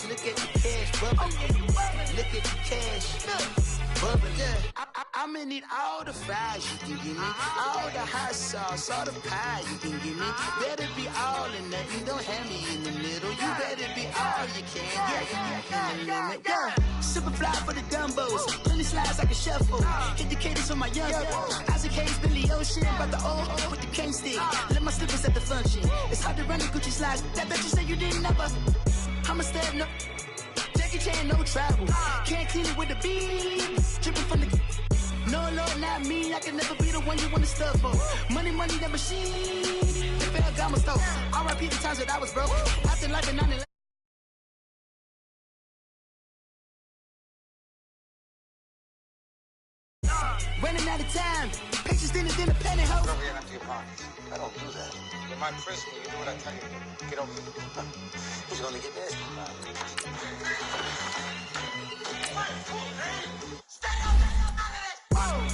look at the cash bubbling. Look at the cash bubbling. I'ma need all the fries you can give me, all the hot sauce, all the pie you can give me. Better be all or nothing, don't have me in the middle. You better be all you can. Yeah. Super fly for the Dumbos, plenty slides like a shuffle. Hit the cadence for my young Isaac Hayes, Billy Ocean, but the old with the cane stick. Let my slippers at the function. It's hard to run the Gucci slides. That bet you say you didn't never. I'ma step no. Jackie Chan, no travel. Can't clean it with the beat. Dripping from the. No, Lord, not me. I can never be the one you want to stuff for. Money, that machine. They fell down my stove. R.I.P. the times that I was broke. Acting like a 9/11. Running out of time. Pictures in the pantyhose. Over here after your parties. I don't do that. In my prison, you do what I tell you. Get over here. Who's gonna get this?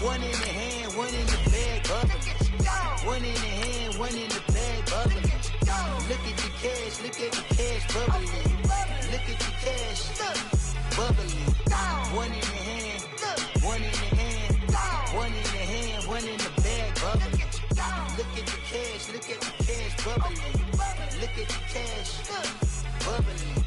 One in the hand, one in the bag, bubbling. One in the hand, one in the bag, bubbling. Look at the cash, bubbling. Look at the cash, bubbling. One in the hand, one in the hand, one in the hand, one in the bag, bubbling. Look at the cash, bubbling. Look at the cash, bubbling.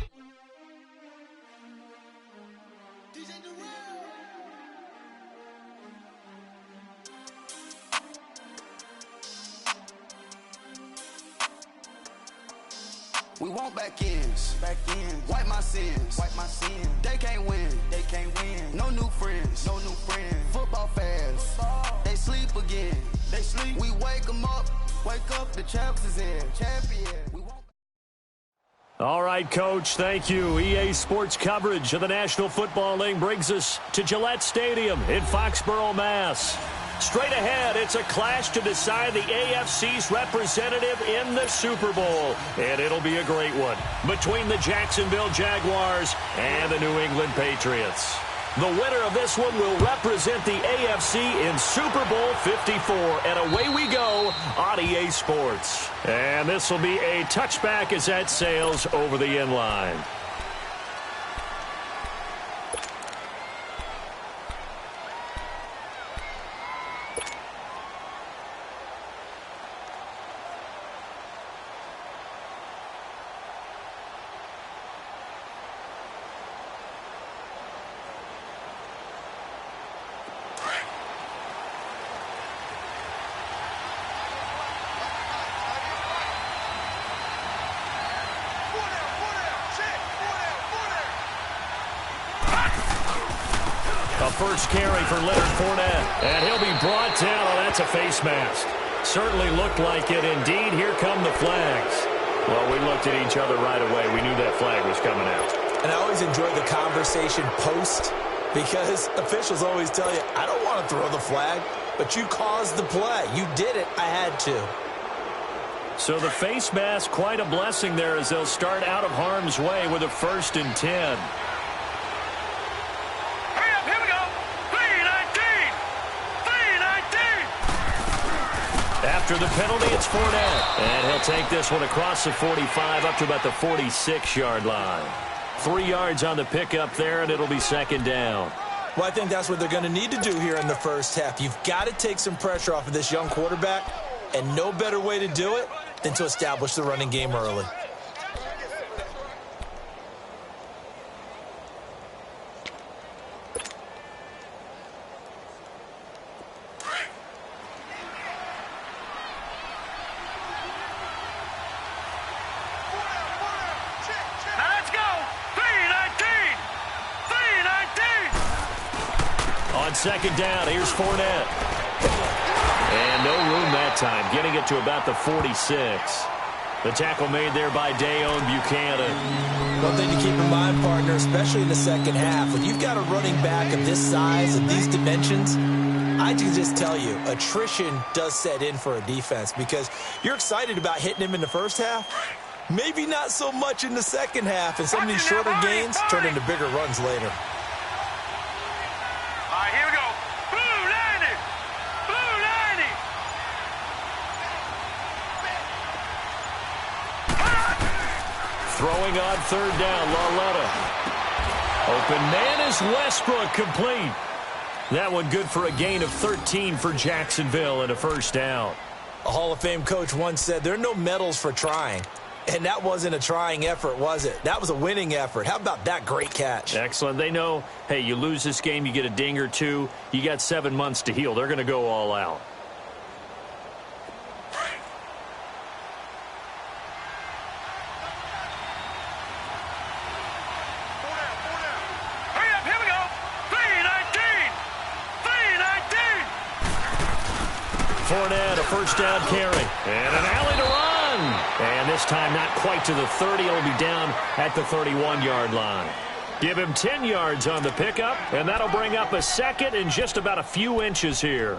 We want back ends, wipe my sins, They can't win, No new friends, Football fans, they sleep again, We wake them up, the champs is in, champion. All right, Coach, thank you. EA Sports coverage of the National Football League brings us to Gillette Stadium in Foxborough, Mass. Straight ahead, it's a clash to decide the AFC's representative in the Super Bowl. And it'll be a great one between the Jacksonville Jaguars and the New England Patriots. The winner of this one will represent the AFC in Super Bowl 54. And away we go on EA Sports. And this will be a touchback as that sails over the end line. A first carry for Leonard Fournette. And he'll be brought down. Oh, that's a face mask. Certainly looked like it. Indeed, here come the flags. Well, we looked at each other right away. We knew that flag was coming out. And I always enjoy the conversation post because officials always tell you, I don't want to throw the flag, but you caused the play. You did it. I had to. So the face mask, quite a blessing there as they'll start out of harm's way with a 1st and 10. After the penalty, it's Fournette. And he'll take this one across the 45 up to about the 46-yard line. 3 yards on the pickup there, and it'll be 2nd down. Well, I think that's what they're going to need to do here in the first half. You've got to take some pressure off of this young quarterback, and no better way to do it than to establish the running game early. On 2nd down, here's Fournette. And no room that time, getting it to about the 46. The tackle made there by Dayon Buchanan. One thing to keep in mind, partner, especially in the second half, when you've got a running back of this size and these dimensions, I can just tell you, attrition does set in for a defense because you're excited about hitting him in the first half. Maybe not so much in the second half, and some of these shorter gains turn into bigger runs later. All right, here we go. Blue 90! Blue 90! Throwing on third down, Lauletta. Open man is Westbrook, complete. That one good for a gain of 13 for Jacksonville and a first down. A Hall of Fame coach once said there are no medals for trying. And that wasn't a trying effort, was it? That was a winning effort. How about that great catch? Excellent. They know, hey, you lose this game, you get a ding or two. You got 7 months to heal. They're going to go all out. Here we go. 3-19. 3-19. Fournette, a first down carry. And an alley to run. And this time not quite to the 30. It'll be down at the 31-yard line. Give him 10 yards on the pickup, and that'll bring up a second in just about a few inches here.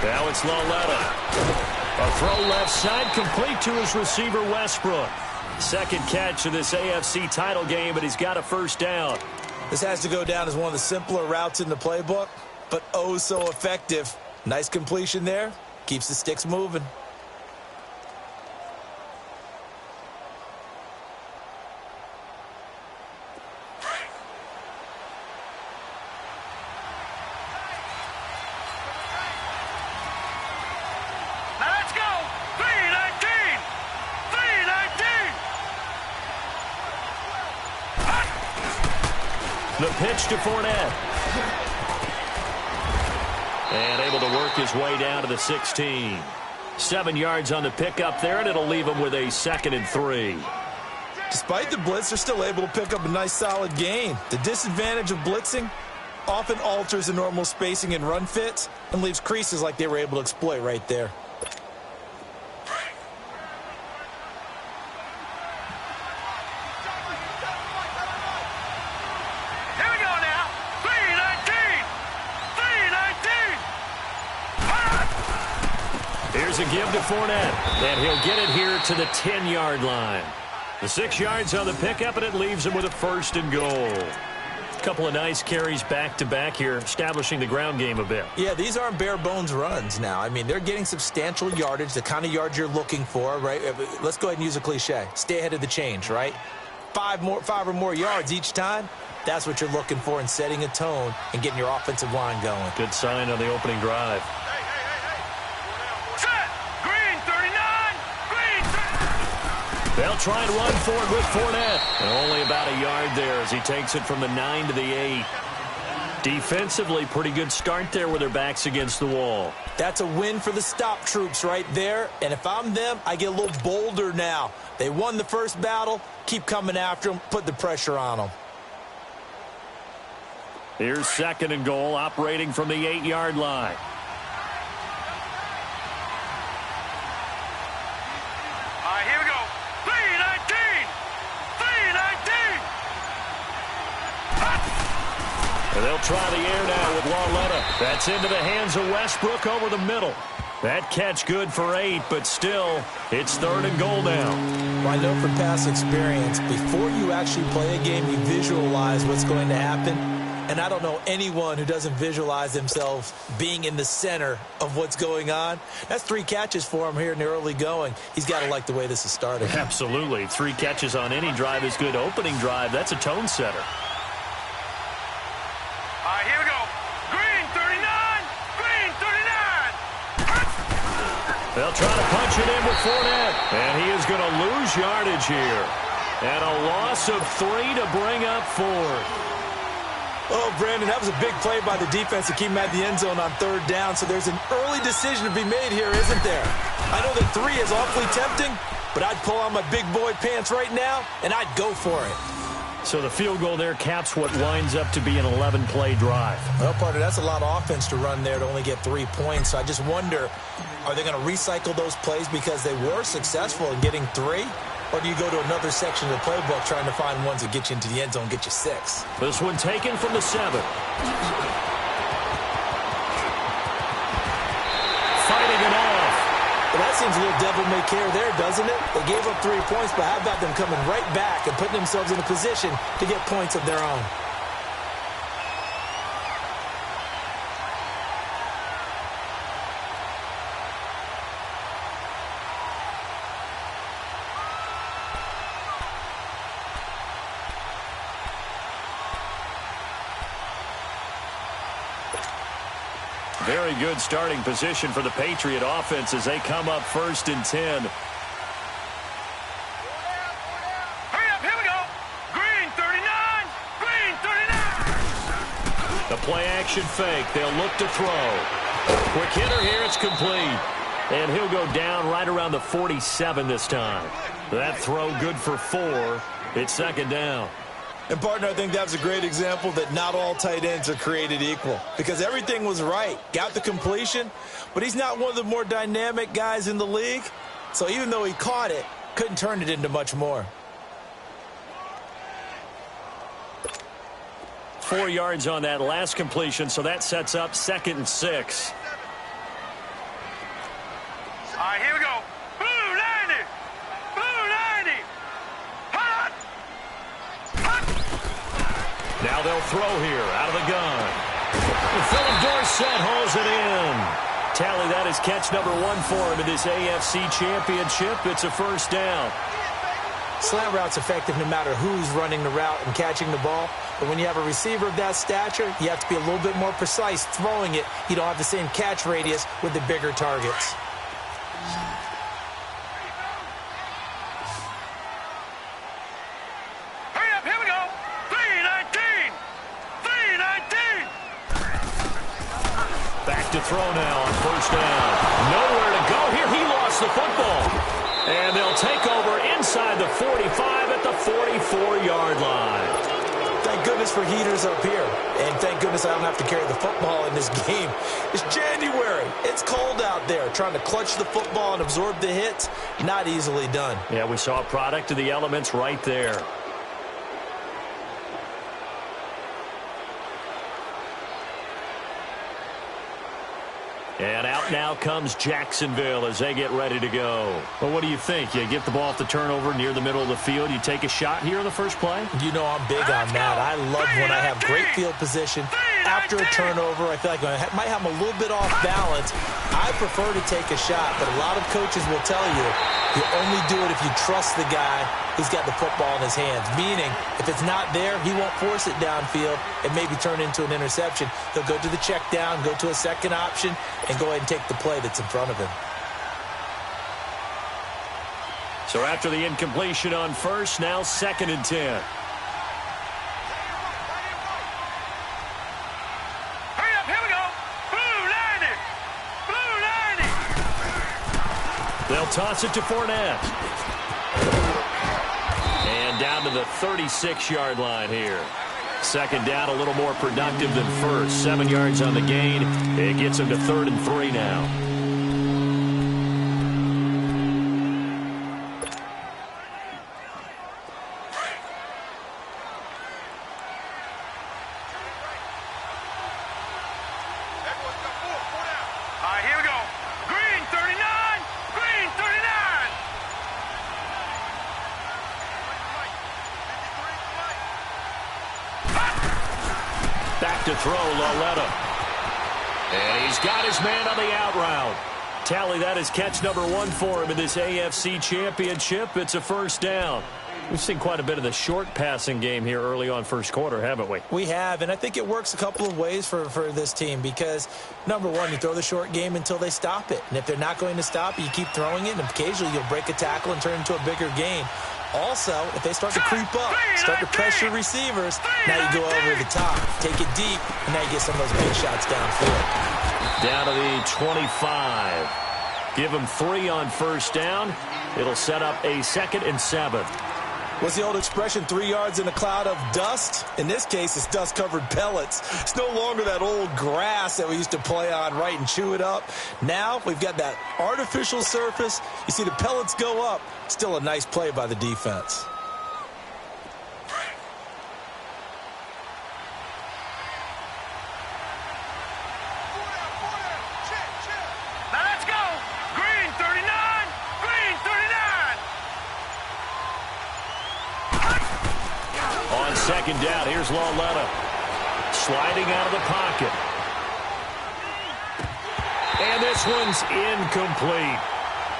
Now it's Lauletta. A throw left side, complete to his receiver, Westbrook. Second catch of this AFC title game, but he's got a first down. This has to go down as one of the simpler routes in the playbook, but oh so effective. Nice completion there. Keeps the sticks moving. The pitch to Fournette. And able to work his way down to the 16. 7 yards on the pickup there, and it'll leave him with a 2nd and 3. Despite the blitz, they're still able to pick up a nice solid gain. The disadvantage of blitzing often alters the normal spacing and run fits and leaves creases like they were able to exploit right there. Here's a give to Fournette, and he'll get it here to the 10-yard line. The 6 yards on the pickup, and it leaves him with a 1st and goal. A couple of nice carries back-to-back here, establishing the ground game a bit. Yeah, these aren't bare-bones runs now. I mean, they're getting substantial yardage, the kind of yards you're looking for, right? Let's go ahead and use a cliche. Stay ahead of the change, right? 5 or more yards each time. That's what you're looking for in setting a tone and getting your offensive line going. Good sign on the opening drive. They'll try and run forward with Fournette. And only about a yard there as he takes it from the 9 to the 8. Defensively, pretty good start there with their backs against the wall. That's a win for the stop troops right there. And if I'm them, I get a little bolder now. They won the first battle. Keep coming after them. Put the pressure on them. Here's 2nd and goal, operating from the 8-yard line. Here we go. 3-19. And they'll try the air now with Lauletta. That's into the hands of Westbrook over the middle. That catch good for 8, but still, it's 3rd and goal now. Well, I know from past experience, before you actually play a game, you visualize what's going to happen. And I don't know anyone who doesn't visualize themselves being in the center of what's going on. That's 3 catches for him here in the early going. He's got to like the way this is starting. Absolutely. 3 catches on any drive is good. Opening drive, that's a tone setter. Here we go. Green 39. Green 39. They'll try to punch it in with Fournette. And he is going to lose yardage here. And a loss of 3 to bring up 4th. Oh, Brandon, that was a big play by the defense to keep him at the end zone on 3rd down. So there's an early decision to be made here, isn't there? I know that 3 is awfully tempting, but I'd pull on my big boy pants right now, and I'd go for it. So the field goal there caps what winds up to be an 11-play drive. Well, partner, that's a lot of offense to run there to only get 3 points. So I just wonder, are they going to recycle those plays because they were successful in getting 3? or do you go to another section of the playbook trying to find ones that get you into the end zone, get you 6? This one taken from the 7. Fighting it off. Well, that seems a little devil-may-care there, doesn't it? They gave up 3 points, but how about them coming right back and putting themselves in a position to get points of their own? Very good starting position for the Patriot offense as they come up 1st and 10. Hurry up, here we go. Green 39, green 39. The play action fake. They'll look to throw. Quick hitter here. It's complete. And he'll go down right around the 47 this time. That throw good for 4. It's 2nd down. And, partner, I think that was a great example that not all tight ends are created equal because everything was right. Got the completion, but he's not one of the more dynamic guys in the league. So even though he caught it, couldn't turn it into much more. 4 yards on that last completion, so that sets up 2nd and 6. All right, here we go. Blue 90, blue 90. Hot, hot. Now they'll throw here out of the gun. And Philip Dorsett holds it in. Tally, that is catch number 1 for him in this AFC championship. It's a 1st down. Slant route's effective no matter who's running the route and catching the ball. But when you have a receiver of that stature, you have to be a little bit more precise throwing it. You don't have the same catch radius with the bigger targets. Hurry up, here we go. 319, 319. Back to throw now on 1st down. Nowhere to go here. He lost the football. And they'll take over inside the 45 at the 44-yard line. Thank goodness for heaters up here. And thank goodness I don't have to carry the football in this game. It's January. It's cold out there. Trying to clutch the football and absorb the hits, not easily done. Yeah, we saw a product of the elements right there. And out now comes Jacksonville as they get ready to go. Well, what do you think? You get the ball off the turnover near the middle of the field. You take a shot here in the first play? You know I'm big on that. I love when I have great field position. After a turnover, I feel like I might have them a little bit off balance. I prefer to take a shot, but a lot of coaches will tell you only do it if you trust the guy who's got the football in his hands. Meaning, if it's not there, he won't force it downfield and maybe turn into an interception. He'll go to the check down, go to a second option, and go ahead and take the play that's in front of him. So after the incompletion on 1st, now 2nd and 10. Hurry up, here we go. Blue 90, blue 90. They'll toss it to Fournette. And down to the 36-yard line here. 2nd down, a little more productive than 1st. 7 yards on the gain. It gets them to 3rd and 3 now. All right, here we go. Green 39, green 39. Back to throw, Loletta. And he's got his man on the out route. Tally, that is catch number 1 for him in this AFC championship. It's a 1st down. We've seen quite a bit of the short passing game here early on 1st quarter, haven't we? We have, and I think it works a couple of ways for this team because, number one, you throw the short game until they stop it. And if they're not going to stop it, you keep throwing it, and occasionally you'll break a tackle and turn it into a bigger gain. Also, if they start to creep up, start to pressure receivers, now you go over the top, take it deep, and now you get some of those big shots downfield. Down to the 25. Give them 3 on 1st down. It'll set up a 2nd and 7. What's the old expression, 3 yards in a cloud of dust? In this case, it's dust-covered pellets. It's no longer that old grass that we used to play on, right, and chew it up. Now we've got that artificial surface. You see the pellets go up. Still a nice play by the defense. Now let's go. Green 39. Green 39. On second down, here's Lauletta. Sliding out of the pocket. And this one's incomplete.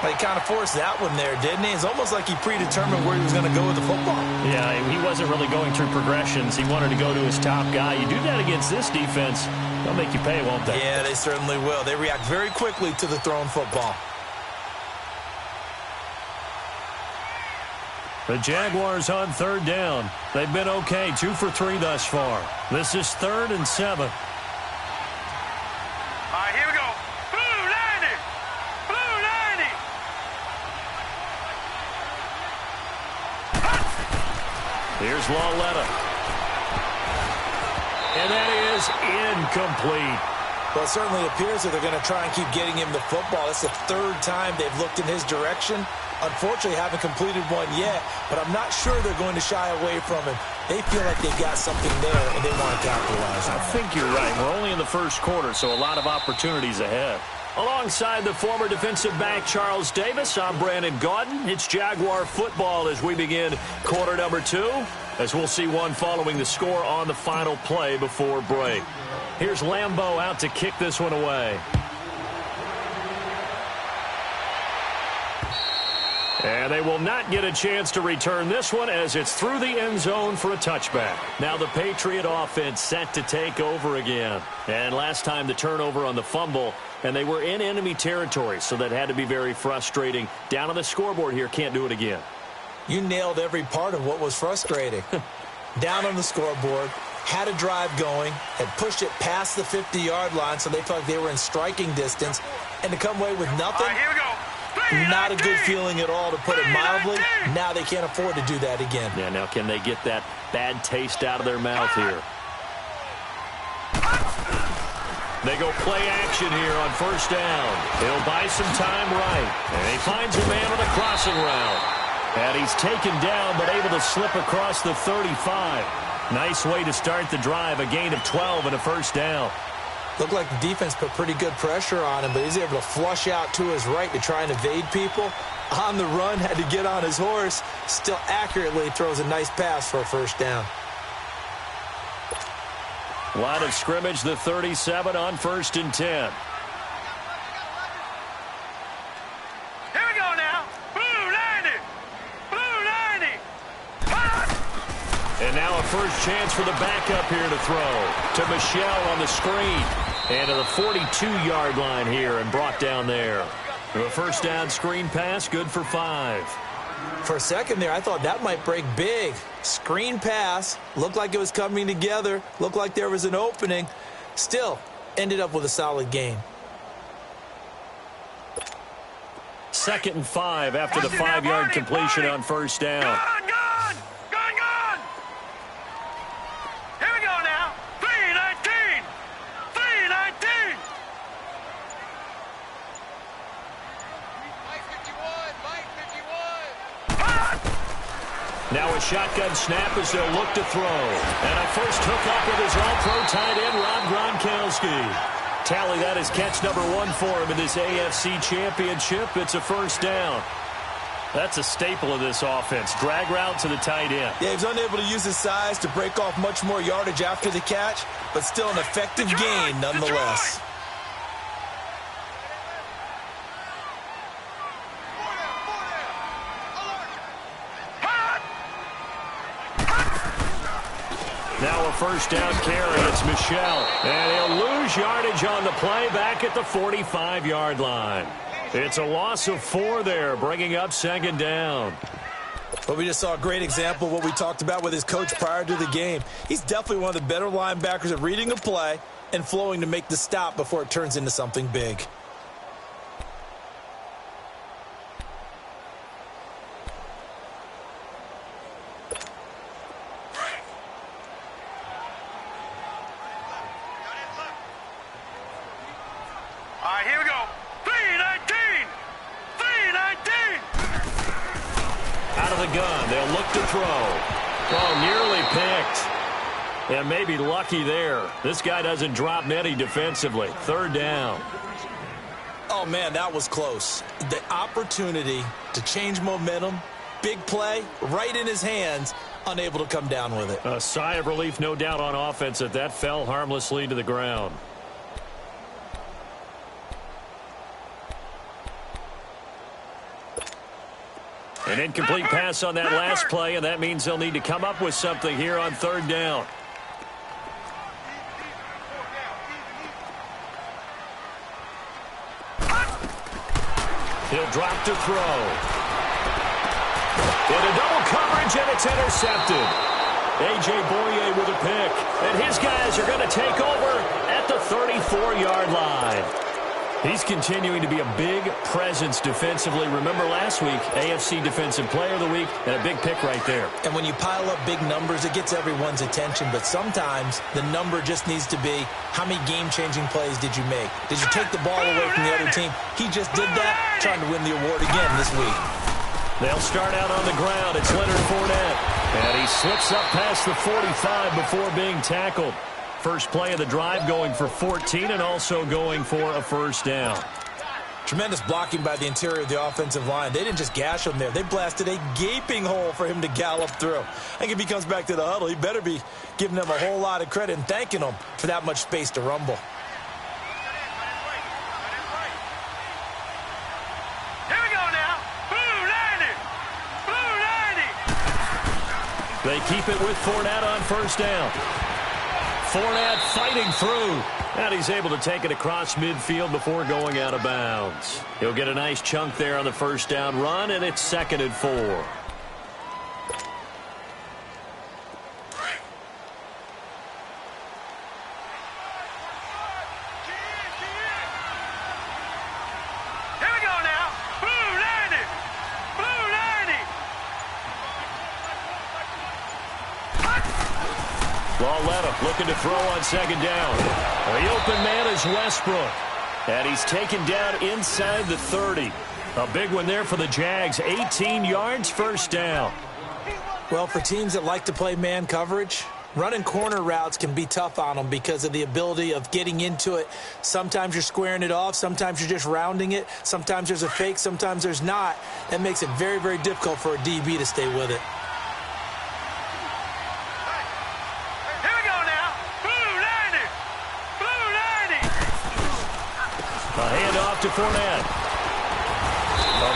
He kind of forced that one there, didn't he? It's almost like he predetermined where he was going to go with the football. Yeah, he wasn't really going through progressions. He wanted to go to his top guy. You do that against this defense, they'll make you pay, won't they? Yeah, they certainly will. They react very quickly to the thrown football. The Jaguars on third down. They've been okay, 2 for 3 thus far. This is 3rd and 7. All right, here we go. Blue 90. Blue 90. Here's Lauletta. And that is incomplete. Well, it certainly appears that they're going to try and keep getting him the football. That's the 3rd time they've looked in his direction. Unfortunately, haven't completed one yet, but I'm not sure they're going to shy away from him. They feel like they've got something there, and they want to capitalize on it. I think you're right. We're only in the first quarter, so a lot of opportunities ahead. Alongside the former defensive back Charles Davis, I'm Brandon Gaudin. It's Jaguar football as we begin quarter number 2, as we'll see one following the score on the final play before break. Here's Lambeau out to kick this one away. And they will not get a chance to return this one as it's through the end zone for a touchback. Now the Patriot offense set to take over again. And last time the turnover on the fumble, and they were in enemy territory, so that had to be very frustrating. Down on the scoreboard here, can't do it again. You nailed every part of what was frustrating. Down on the scoreboard, had a drive going, had pushed it past the 50-yard line so they felt like they were in striking distance, and to come away with nothing. All right, here we go. Not a good feeling at all, to put it mildly. Now they can't afford to do that again. Yeah, now can they get that bad taste out of their mouth here? They go play action here on first down. He'll buy some time right. And he finds a man on a crossing route. And he's taken down but able to slip across the 35. Nice way to start the drive. A gain of 12 and a first down. Looked like the defense put pretty good pressure on him, but he's able to flush out to his right to try and evade people. On the run, had to get on his horse. Still accurately throws a nice pass for a first down. Line of scrimmage, the 37 on 1st and 10. Here we go now. Blue 90. Blue 90. And now a first chance for the backup here to throw. To Michel on the screen. And to the 42-yard line here and brought down there. A first down screen pass, good for 5. For a second there, I thought that might break big. Screen pass, looked like it was coming together, looked like there was an opening. Still, ended up with a solid gain. 2nd and 5 after the 5-yard completion on first down. Gone. Here we go now. 319. 319. Now a shotgun snap as they'll look to throw. And a first hookup with his all-pro tight end, Rob Gronkowski. Tally, that is catch number 1 for him in this AFC Championship. It's a first down. That's a staple of this offense. Drag route to the tight end. Yeah, he was unable to use his size to break off much more yardage after the catch, but still an effective gain nonetheless. Now a first down carry. It's Michel. And he'll lose yardage on the play back at the 45-yard line. It's a loss of 4 there, bringing up 2nd down. But we just saw a great example of what we talked about with his coach prior to the game. He's definitely one of the better linebackers at reading a play and flowing to make the stop before it turns into something big. right, here we go. 319! 319! Out of the gun. They'll look to throw. Oh, nearly picked. And maybe lucky there. This guy doesn't drop many defensively. Third down. Oh, man, that was close. The opportunity to change momentum, big play, right in his hands, unable to come down with it. A sigh of relief, no doubt, on offense that fell harmlessly to the ground. An incomplete pass on that last play, and that means they'll need to come up with something here on third down. He'll drop to throw. Into double coverage, and it's intercepted. A.J. Boye with a pick. And his guys are going to take over at the 34-yard line. He's continuing to be a big presence defensively. Remember last week, AFC Defensive Player of the Week, and a big pick right there. And when you pile up big numbers, it gets everyone's attention. But sometimes the number just needs to be, how many game-changing plays did you make? Did you take the ball away from the other team? He just did that, trying to win the award again this week. They'll start out on the ground. It's Leonard Fournette. And he slips up past the 45 before being tackled. First play of the drive, going for 14 and also going for a first down. Tremendous blocking by the interior of the offensive line. They didn't just gash him there. They blasted a gaping hole for him to gallop through. I think if he comes back to the huddle, he better be giving them a whole lot of credit and thanking them for that much space to rumble. Here we go now. Blue 90! Blue 90! They keep it with Fournette on first down. Fournette fighting through. And he's able to take it across midfield before going out of bounds. He'll get a nice chunk there on the first down run, and it's 2nd and 4. Here we go now. Blue 90! Blue 90! Lauletta looking to throw on second down. The open man is Westbrook. And he's taken down inside the 30. A big one there for the Jags. 18 yards, first down. Well, for teams that like to play man coverage, running corner routes can be tough on them because of the ability of getting into it. Sometimes you're squaring it off. Sometimes you're just rounding it. Sometimes there's a fake. Sometimes there's not. That makes it very, very difficult for a DB to stay with it. To Fournette.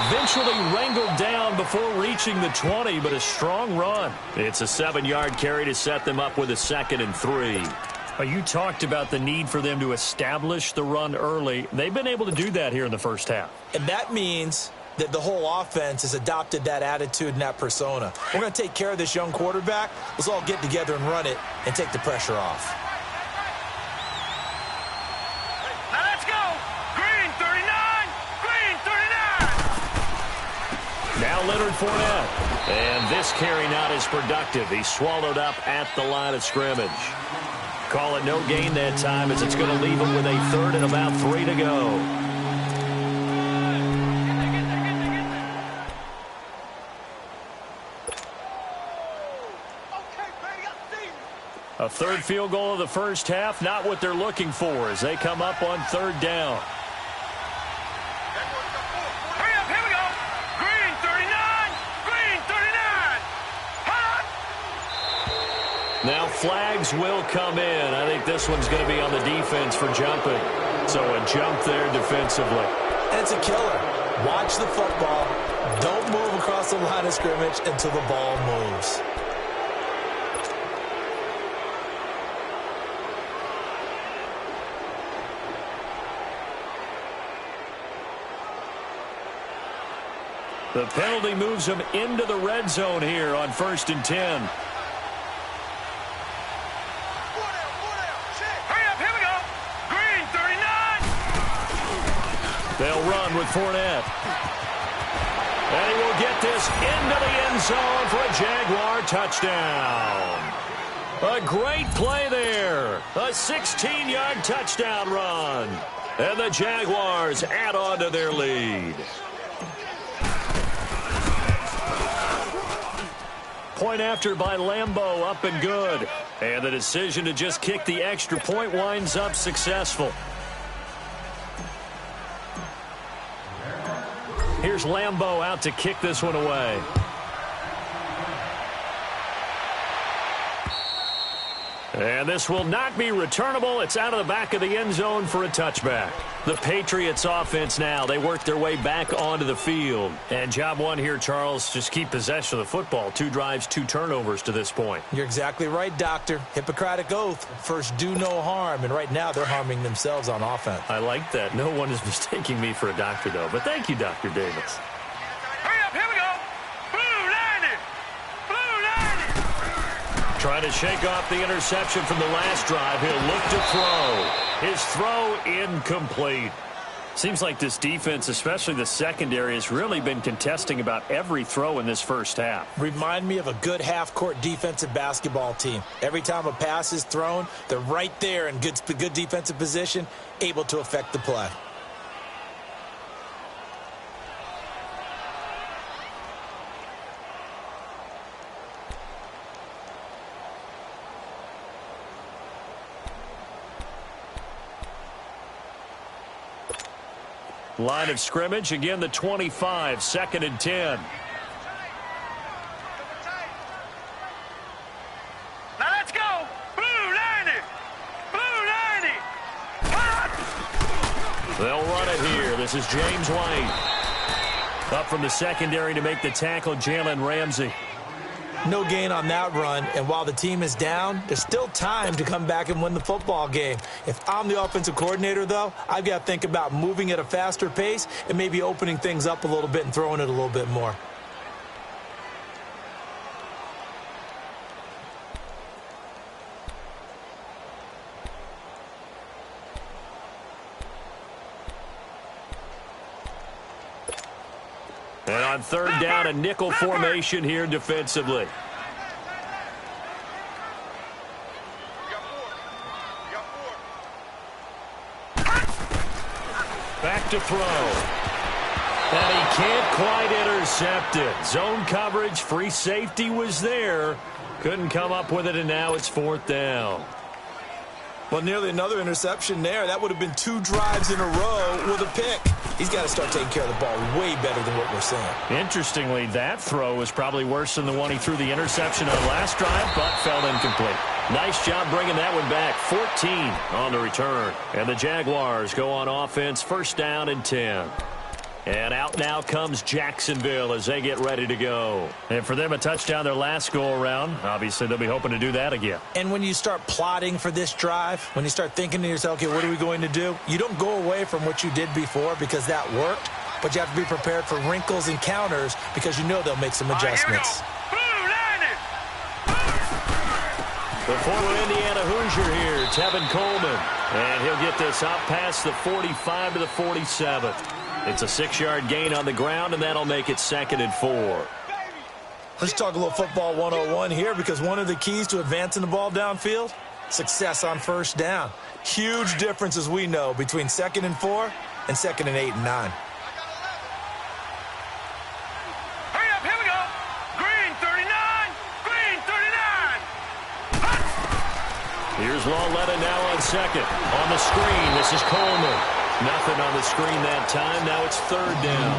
Eventually wrangled down before reaching the 20, but a strong run. It's a 7-yard carry to set them up with a 2nd and 3. You talked about the need for them to establish the run early. They've been able to do that here in the first half. And that means that the whole offense has adopted that attitude and that persona. We're going to take care of this young quarterback. Let's all get together and run it and take the pressure off. Now Leonard Fournette. And this carry not as productive. He's swallowed up at the line of scrimmage. Call it no gain that time as it's going to leave him with a 3rd and about 3 to go. A 3rd field goal of the first half, not what they're looking for as they come up on 3rd down. Now flags will come in. I think this one's going to be on the defense for jumping. So a jump there defensively. And it's a killer. Watch the football. Don't move across the line of scrimmage until the ball moves. The penalty moves him into the red zone here on 1st and 10. They'll run with Fournette. And he will get this into the end zone for a Jaguar touchdown. A great play there. A 16-yard touchdown run. And the Jaguars add on to their lead. Point after by Lambeau, up and good. And the decision to just kick the extra point winds up successful. Here's Lambeau out to kick this one away. And this will not be returnable. It's out of the back of the end zone for a touchback. The Patriots offense now, they work their way back onto the field. And job one here, Charles, just keep possession of the football. 2 drives, 2 turnovers to this point. You're exactly right, Doctor. Hippocratic oath. First, do no harm. And right now, they're harming themselves on offense. I like that. No one is mistaking me for a doctor, though. But thank you, Dr. Davis. Hurry up, here we go. Blue 90. Blue 90. Trying to shake off the interception from the last drive. He'll look to throw. His throw incomplete. Seems like this defense, especially the secondary, has really been contesting about every throw in this first half. Remind me of a good half-court defensive basketball team. Every time a pass is thrown, they're right there in good defensive position, able to affect the play. Line of scrimmage, again the 25, 2nd and 10. Now let's go. Blue 90. Blue 90. Hot. They'll run it here. This is James White. Up from the secondary to make the tackle, Jalen Ramsey. No gain on that run, and while the team is down, there's still time to come back and win the football game. If I'm the offensive coordinator, though, I've got to think about moving at a faster pace and maybe opening things up a little bit and throwing it a little bit more. And on 3rd down, a nickel formation here defensively. Back to throw. And he can't quite intercept it. Zone coverage, free safety was there. Couldn't come up with it, and now it's 4th down. Well, nearly another interception there. That would have been 2 drives in a row with a pick. He's got to start taking care of the ball way better than what we're seeing. Interestingly, that throw was probably worse than the one he threw the interception on last drive, but fell incomplete. Nice job bringing that one back. 14 on the return. And the Jaguars go on offense, 1st down and 10. And out now comes Jacksonville as they get ready to go. And for them, a touchdown their last go-around. Obviously, they'll be hoping to do that again. And when you start plotting for this drive, when you start thinking to yourself, okay, what are we going to do? You don't go away from what you did before because that worked, but you have to be prepared for wrinkles and counters because you know they'll make some adjustments. The former Indiana Hoosier here, Tevin Coleman. And he'll get this up past the 45 to the 47. It's a 6-yard gain on the ground, and that'll make it 2nd and 4. Let's talk a little football 101 here because one of the keys to advancing the ball downfield, success on 1st down. Huge difference, as we know, between 2nd and 4 and 2nd and 8 and 9. Hurry up, here we go. Green 39. Green 39. Here's Lawletta now on 2nd. On the screen, this is Coleman. Nothing on the screen that time. Now it's 3rd down.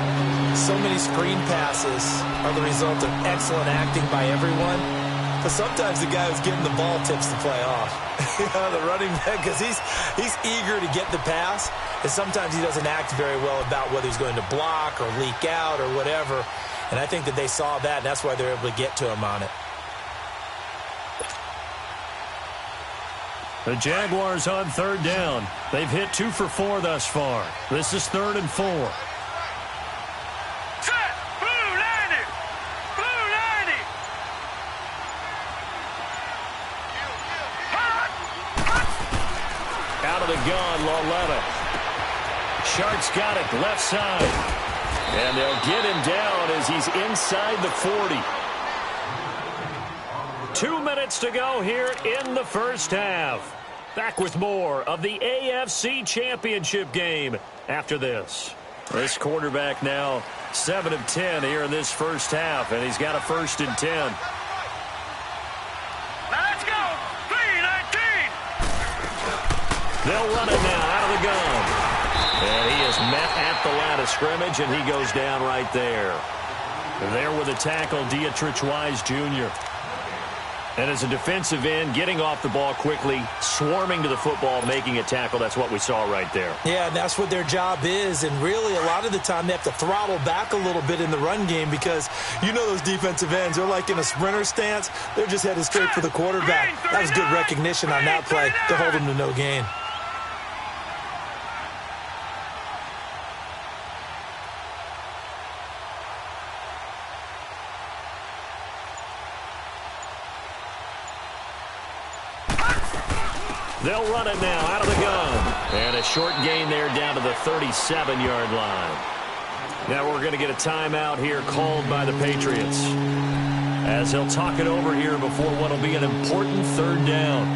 So many screen passes are the result of excellent acting by everyone. But sometimes the guy who's getting the ball tips the play off. The running back, because he's eager to get the pass. And sometimes he doesn't act very well about whether he's going to block or leak out or whatever. And I think that they saw that, and that's why they're able to get to him on it. The Jaguars on 3rd down. They've hit 2 for 4 thus far. This is 3rd and 4. Set. Blue 90. Blue 90. Hot. Out of the gun, Lawletta. Shark's got it, left side. And they'll get him down as he's inside the 40. 2 minutes to go here in the first half. Back with more of the AFC Championship game after this. This quarterback now 7 of 10 here in this first half, and he's got a 1st and 10. Let's go. 3-19. They'll run it now out of the gun. And he is met at the line of scrimmage, and he goes down right there. There with a tackle, Dietrich Wise Jr. And as a defensive end, getting off the ball quickly, swarming to the football, making a tackle, that's what we saw right there. Yeah, and that's what their job is. And really, a lot of the time, they have to throttle back a little bit in the run game because you know those defensive ends, they're like in a sprinter stance. They're just headed straight for the quarterback. That was good recognition on that play to hold him to no gain. They'll run it now out of the gun. And a short gain there down to the 37-yard line. Now we're going to get a timeout here called by the Patriots, as they'll talk it over here before what will be an important 3rd down.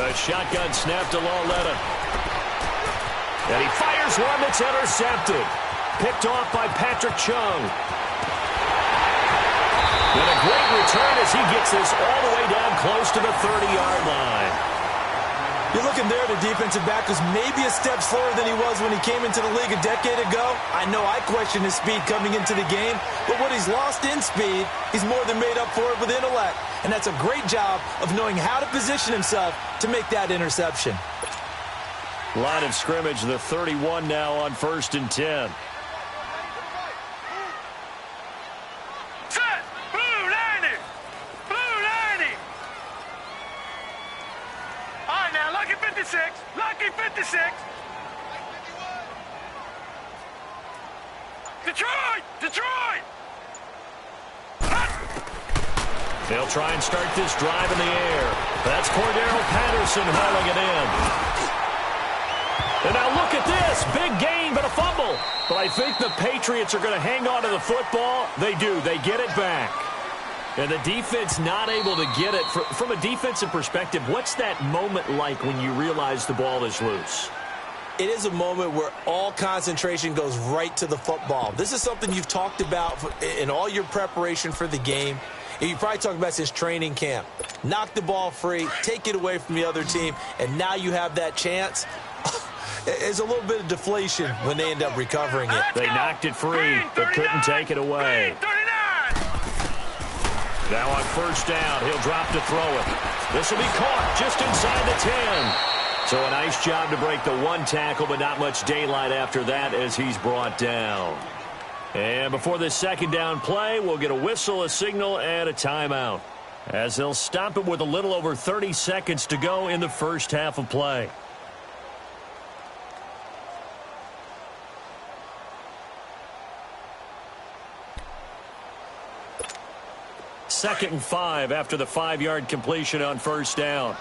A shotgun snap to Lauletta. And he fires one that's intercepted. Picked off by Patrick Chung. And a great return as he gets this all the way down close to the 30-yard line. You're looking there, the defensive back was maybe a step slower than he was when he came into the league a decade ago. I know I questioned his speed coming into the game, but what he's lost in speed, he's more than made up for it with intellect. And that's a great job of knowing how to position himself to make that interception. Line of scrimmage, the 31 now on 1st and 10. Set. Blue 90. Blue 90. All right, now, lucky 56. Lucky 56. Detroit. Detroit. They'll try and start this drive in the air. That's Cordero Patterson hauling it in. And now look at this. Big gain, but a fumble. But I think the Patriots are going to hang on to the football. They do. They get it back. And the defense not able to get it. From a defensive perspective, what's that moment like when you realize the ball is loose? It is a moment where all concentration goes right to the football. This is something you've talked about in all your preparation for the game. You probably talked about since training camp. Knock the ball free, take it away from the other team, and now you have that chance. There's a little bit of deflation when they end up recovering it. They knocked it free, but couldn't take it away. Now on 1st down, he'll drop to throw it. This will be caught just inside the 10. So a nice job to break the 1 tackle, but not much daylight after that as he's brought down. And before this 2nd down play, we'll get a whistle, a signal, and a timeout, as they'll stop it with a little over 30 seconds to go in the first half of play. Second and 5 after the 5-yard completion on 1st down.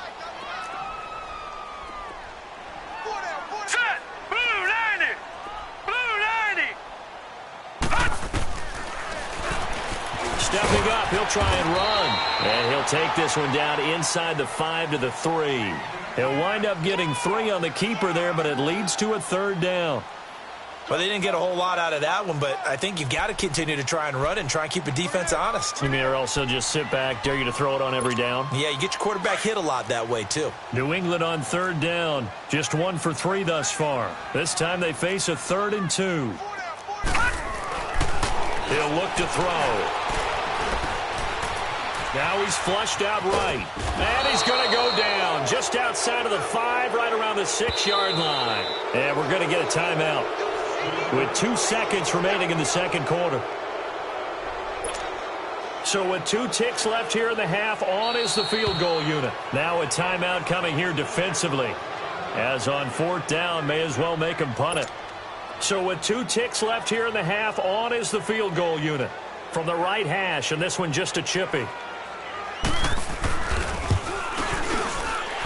Stepping up, he'll try and run. And he'll take this one down inside the 5 to the 3. He'll wind up getting 3 on the keeper there, but it leads to a 3rd down. Well, they didn't get a whole lot out of that one, but I think you've got to continue to try and run and try and keep the defense honest. You mean or also just sit back, dare you to throw it on every down? Yeah, you get your quarterback hit a lot that way, too. New England on 3rd down. Just 1 for 3 thus far. This time they face a 3rd and 2. He'll look to throw. Now he's flushed out right. And he's going to go down just outside of the 5, right around the 6-yard line. And we're going to get a timeout with 2 seconds remaining in the 2nd quarter. So with 2 ticks left here in the half, on is the field goal unit. Now a timeout coming here defensively, as on 4th down, may as well make him punt it. So with 2 ticks left here in the half, on is the field goal unit. From the right hash, and this one just a chippy.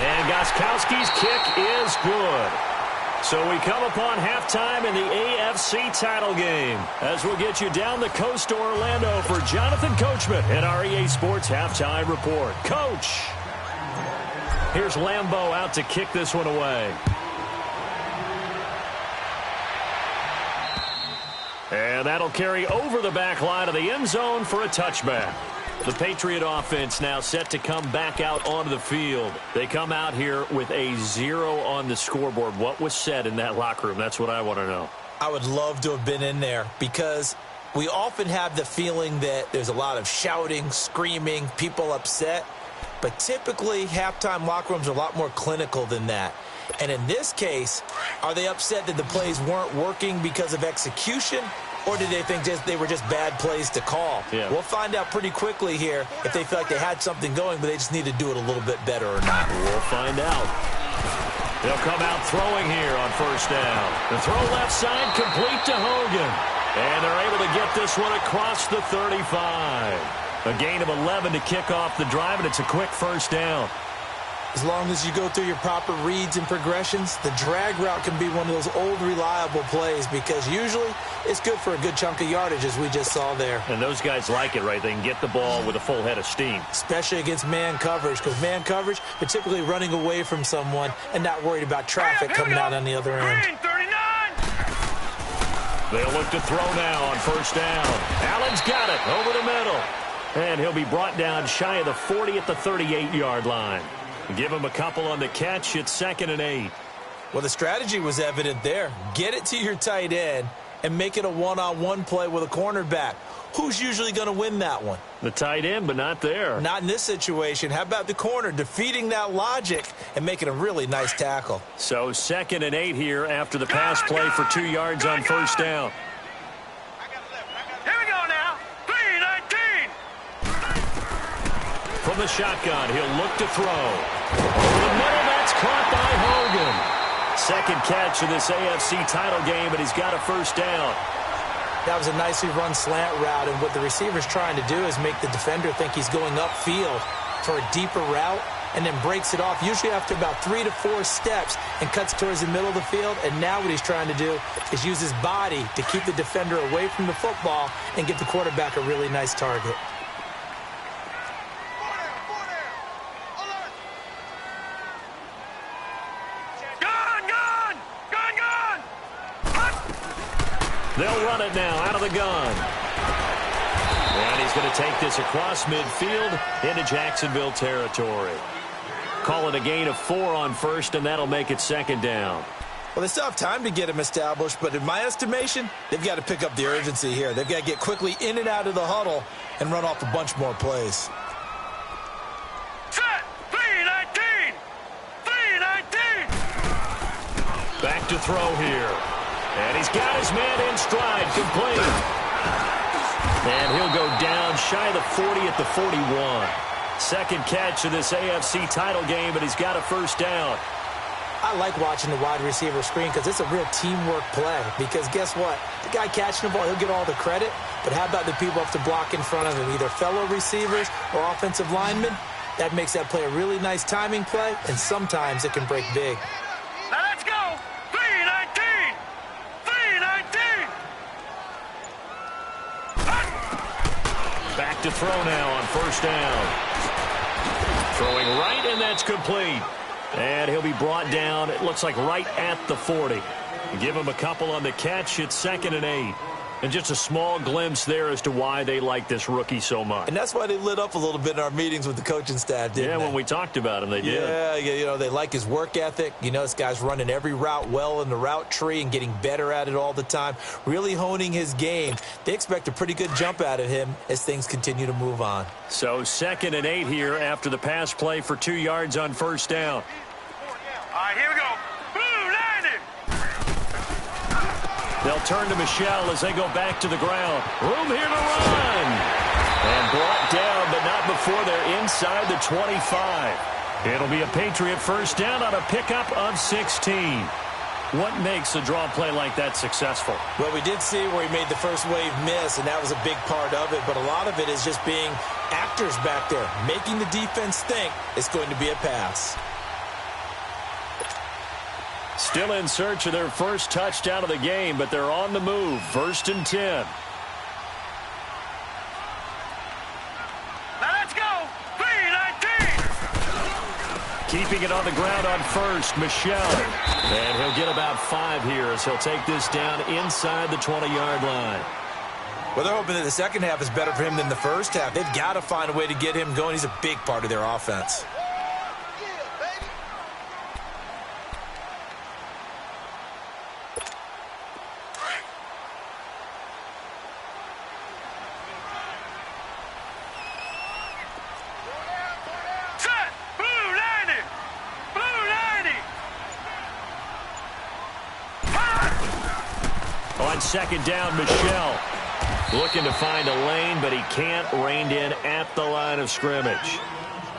And Gostkowski's kick is good. So we come upon halftime in the AFC title game as we'll get you down the coast to Orlando for Jonathan Coachman in our EA Sports Halftime Report. Coach! Here's Lambeau out to kick this one away. And that'll carry over the back line of the end zone for a touchback. The Patriot offense now set to come back out onto the field. They come out here with a 0 on the scoreboard. What was said in that locker room? That's what I want to know. I would love to have been in there because we often have the feeling that there's a lot of shouting, screaming, people upset. But typically, halftime locker rooms are a lot more clinical than that. And in this case, are they upset that the plays weren't working because of execution? Or did they think they were just bad plays to call? Yeah. We'll find out pretty quickly here if they feel like they had something going, but they just need to do it a little bit better or not. We'll find out. They'll come out throwing here on first down. The throw left side complete to Hogan. And they're able to get this one across the 35. A gain of 11 to kick off the drive, and it's a quick first down. As long as you go through your proper reads and progressions, the drag route can be one of those old reliable plays because usually it's good for a good chunk of yardage, as we just saw there. And those guys like it, right? They can get the ball with a full head of steam. Especially against man coverage, because man coverage, they're typically running away from someone and not worried about traffic coming out on the other end. Green, 39. They'll look to throw now on first down. Allen's got it over the middle. And he'll be brought down shy of the 40 at the 38-yard line. Give him a couple on the catch. It's 2nd and 8. Well, the strategy was evident there. Get it to your tight end and make it a one-on-one play with a cornerback. Who's usually going to win that one? The tight end, but not there. Not in this situation. How about the corner defeating that logic and making a really nice tackle? So 2nd and 8 here after the pass play for 2 yards on first down. Here we go now. 3-19. From the shotgun, he'll look to throw. Over the middle, that's caught by Hogan. Second catch of this AFC title game, and he's got a first down. That was a nicely run slant route, and what the receiver's trying to do is make the defender think he's going upfield for a deeper route and then breaks it off, usually after about 3 to 4 steps, and cuts towards the middle of the field. And now what he's trying to do is use his body to keep the defender away from the football and give the quarterback a really nice target. They'll run it now out of the gun. And he's going to take this across midfield into Jacksonville territory. Call it a gain of 4 on first, and that'll make it 2nd down. Well, they still have time to get him established, but in my estimation, they've got to pick up the urgency here. They've got to get quickly in and out of the huddle and run off a bunch more plays. Set. 3-19. 3-19. Back to throw here. And he's got his man in stride, complete. And he'll go down shy of the 40 at the 41. Second catch of this AFC title game, and he's got a first down. I like watching the wide receiver screen because it's a real teamwork play. Because guess what? The guy catching the ball, he'll get all the credit. But how about the people have to block in front of him, either fellow receivers or offensive linemen? That makes that play a really nice timing play, and sometimes it can break big. Now let's go. 3-19. 3-19. Back to throw now on first down. Throwing right, and that's complete. And he'll be brought down, it looks like right at the 40. Give him a couple on the catch. It's 2nd and 8. And just a small glimpse there as to why they like this rookie so much. And that's why they lit up a little bit in our meetings with the coaching staff, didn't they? Yeah, when we talked about him, they did. Yeah, you know, they like his work ethic. You know, this guy's running every route well in the route tree and getting better at it all the time, really honing his game. They expect a pretty good jump out of him as things continue to move on. So 2nd and 8 here after the pass play for 2 yards on first down. All right, here we go. Blue, landed. They'll turn to Michelle as they go back to the ground. Room here to run. And brought down, but not before they're inside the 25. It'll be a Patriot first down on a pickup of 16. What makes a draw play like that successful? Well, we did see where he made the first wave miss, and that was a big part of it. But a lot of it is just being actors back there, making the defense think it's going to be a pass. Still in search of their first touchdown of the game, but they're on the move. 1st and 10. Now let's go. 3-19. Keeping it on the ground on first, Michelle. And he'll get about 5 here as he'll take this down inside the 20-yard line. Well, they're hoping that the second half is better for him than the first half. They've got to find a way to get him going. He's a big part of their offense. On second down, Michelle looking to find a lane, but he can't, reined in at the line of scrimmage.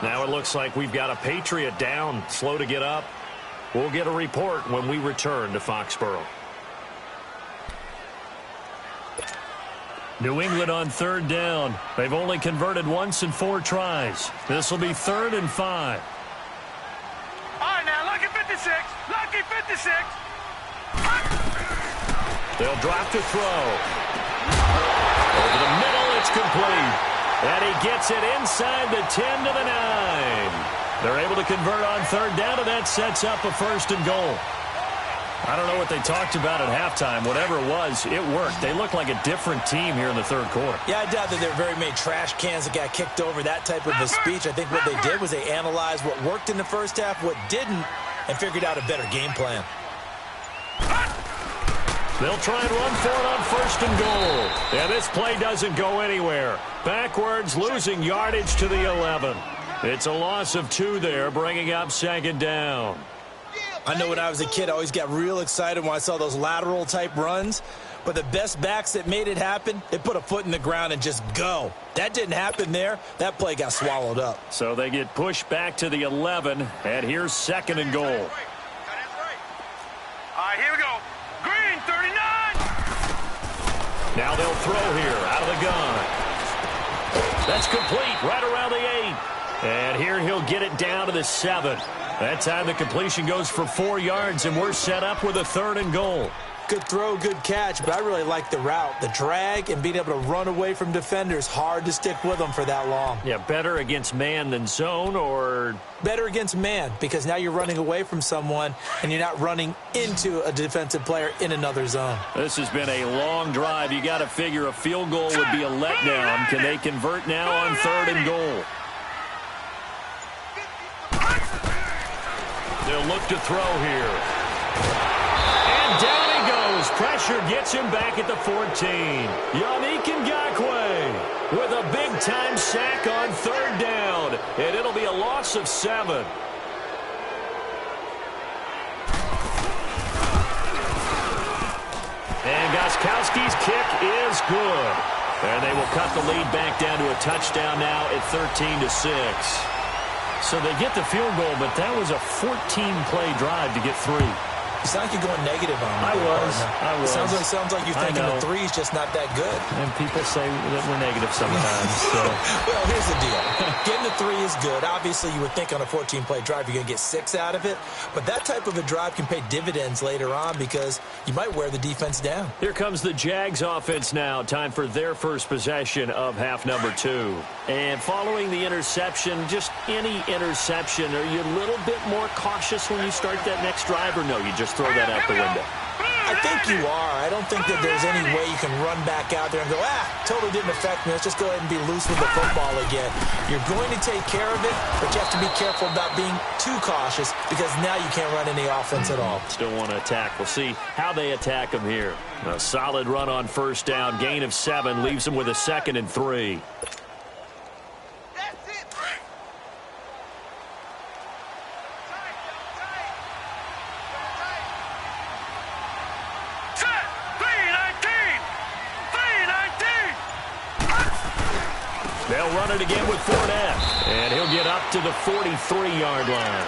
Now it looks like we've got a Patriot down, slow to get up. We'll get a report when we return to Foxborough. New England on 3rd down. They've only converted once in 4 tries. This will be 3rd and 5. All right, now, lucky 56. Lucky 56. They'll drop to throw. Over the middle, it's complete. And he gets it inside the 10 to the 9. They're able to convert on 3rd down, and that sets up a 1st and goal. I don't know what they talked about at halftime. Whatever it was, it worked. They look like a different team here in the 3rd quarter. Yeah, I doubt that there were very many trash cans that got kicked over, that type of a speech. I think what they did was they analyzed what worked in the first half, what didn't, and figured out a better game plan. They'll try and run for it on 1st and goal. And this play doesn't go anywhere. Backwards, losing yardage to the 11. It's a loss of 2 there, bringing up 2nd down. I know when I was a kid, I always got real excited when I saw those lateral-type runs. But the best backs that made it happen, they put a foot in the ground and just go. That didn't happen there. That play got swallowed up. So they get pushed back to the 11, and here's 2nd and goal. All right, here we go. Green, 39. Now they'll throw here out of the gun. That's complete right around the 8. And here he'll get it down to the 7. That time the completion goes for 4 yards, and we're set up with a 3rd and goal. Good throw, good catch, but I really like the route. The drag and being able to run away from defenders, hard to stick with them for that long. Yeah, better against man than zone, or? Better against man, because now you're running away from someone and you're not running into a defensive player in another zone. This has been a long drive. You got to figure a field goal would be a letdown. Can they convert now on 3rd and goal? They'll look to throw here. And down he goes. Pressure gets him back at the 14. Yannick Ngakoue with a big-time sack on 3rd down. And it'll be a loss of 7. And Gostkowski's kick is good. And they will cut the lead back down to a touchdown now at 13-6. So they get the field goal, but that was a 14-play drive to get 3. It's like you're going negative on me. I was. Sounds like you're thinking the 3's just not that good. And people say that we're negative sometimes. So. Well, here's the deal. Getting the 3 is good. Obviously, you would think on a 14-play drive you're going to get 6 out of it. But that type of a drive can pay dividends later on because you might wear the defense down. Here comes the Jags offense now. Time for their first possession of half number 2. And following the interception, just any interception, are you a little bit more cautious when you start that next drive, or no, you just throw that out the window? I think you are. I don't think that there's any way you can run back out there and go, totally didn't affect me. Let's just go ahead and be loose with the football again. You're going to take care of it, but you have to be careful about being too cautious because now you can't run any offense at all. Still want to attack. We'll see how they attack him here. A solid run on 1st down. Gain of 7 leaves him with a 2nd and 3. They'll run it again with Fournette, and he'll get up to the 43-yard line.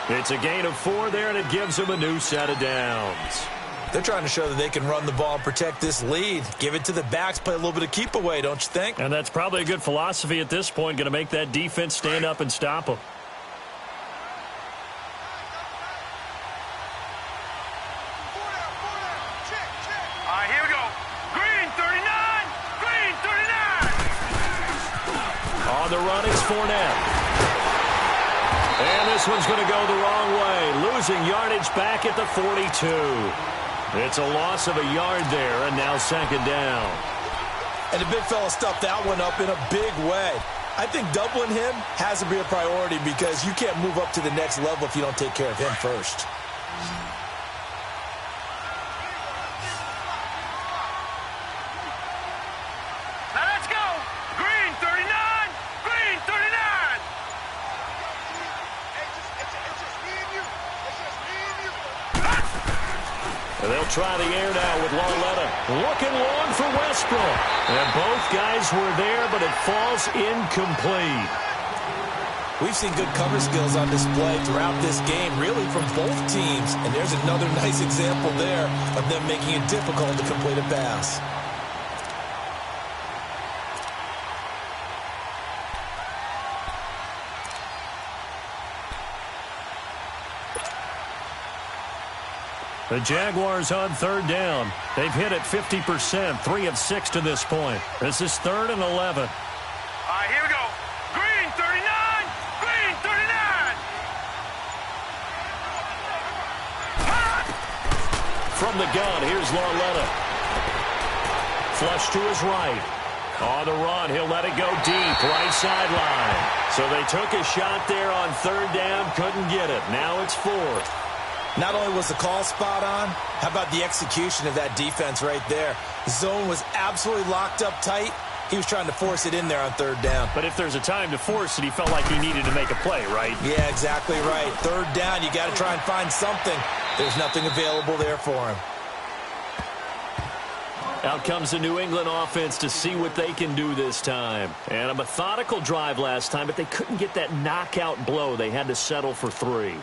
It's a gain of 4 there, and it gives them a new set of downs. They're trying to show that they can run the ball and protect this lead. Give it to the backs, play a little bit of keep away, don't you think? And that's probably a good philosophy at this point, going to make that defense stand up and stop them. All right, here we go. Green 39, green 39. On the run, it's Fournette. And this one's going to go the wrong way, losing yardage back at the 42. It's a loss of a yard there, and now second down. And the big fella stuffed that one up in a big way. I think doubling him has to be a priority because you can't move up to the next level if you don't take care of him first. Now let's go. Green 39, green 39. And they'll try the air now with Lauletta. Looking long for Westbrook. And both guys were there, but it falls incomplete. We've seen good cover skills on display throughout this game, really from both teams. And there's another nice example there of them making it difficult to complete a pass. The Jaguars on third down. They've hit it 50%, 3 of 6 to this point. This is 3rd and 11. All right, here we go. Green 39, green 39. From the gun, here's Lauletta. Flush to his right. On the run, he'll let it go deep, right sideline. So they took a shot there on third down, couldn't get it. Now it's 4th. Not only was the call spot on, how about the execution of that defense right there? The zone was absolutely locked up tight. He was trying to force it in there on third down. But if there's a time to force it, he felt like he needed to make a play, right? Yeah, exactly right. Third down, you got to try and find something. There's nothing available there for him. Out comes the New England offense to see what they can do this time. And a methodical drive last time, but they couldn't get that knockout blow. They had to settle for 3.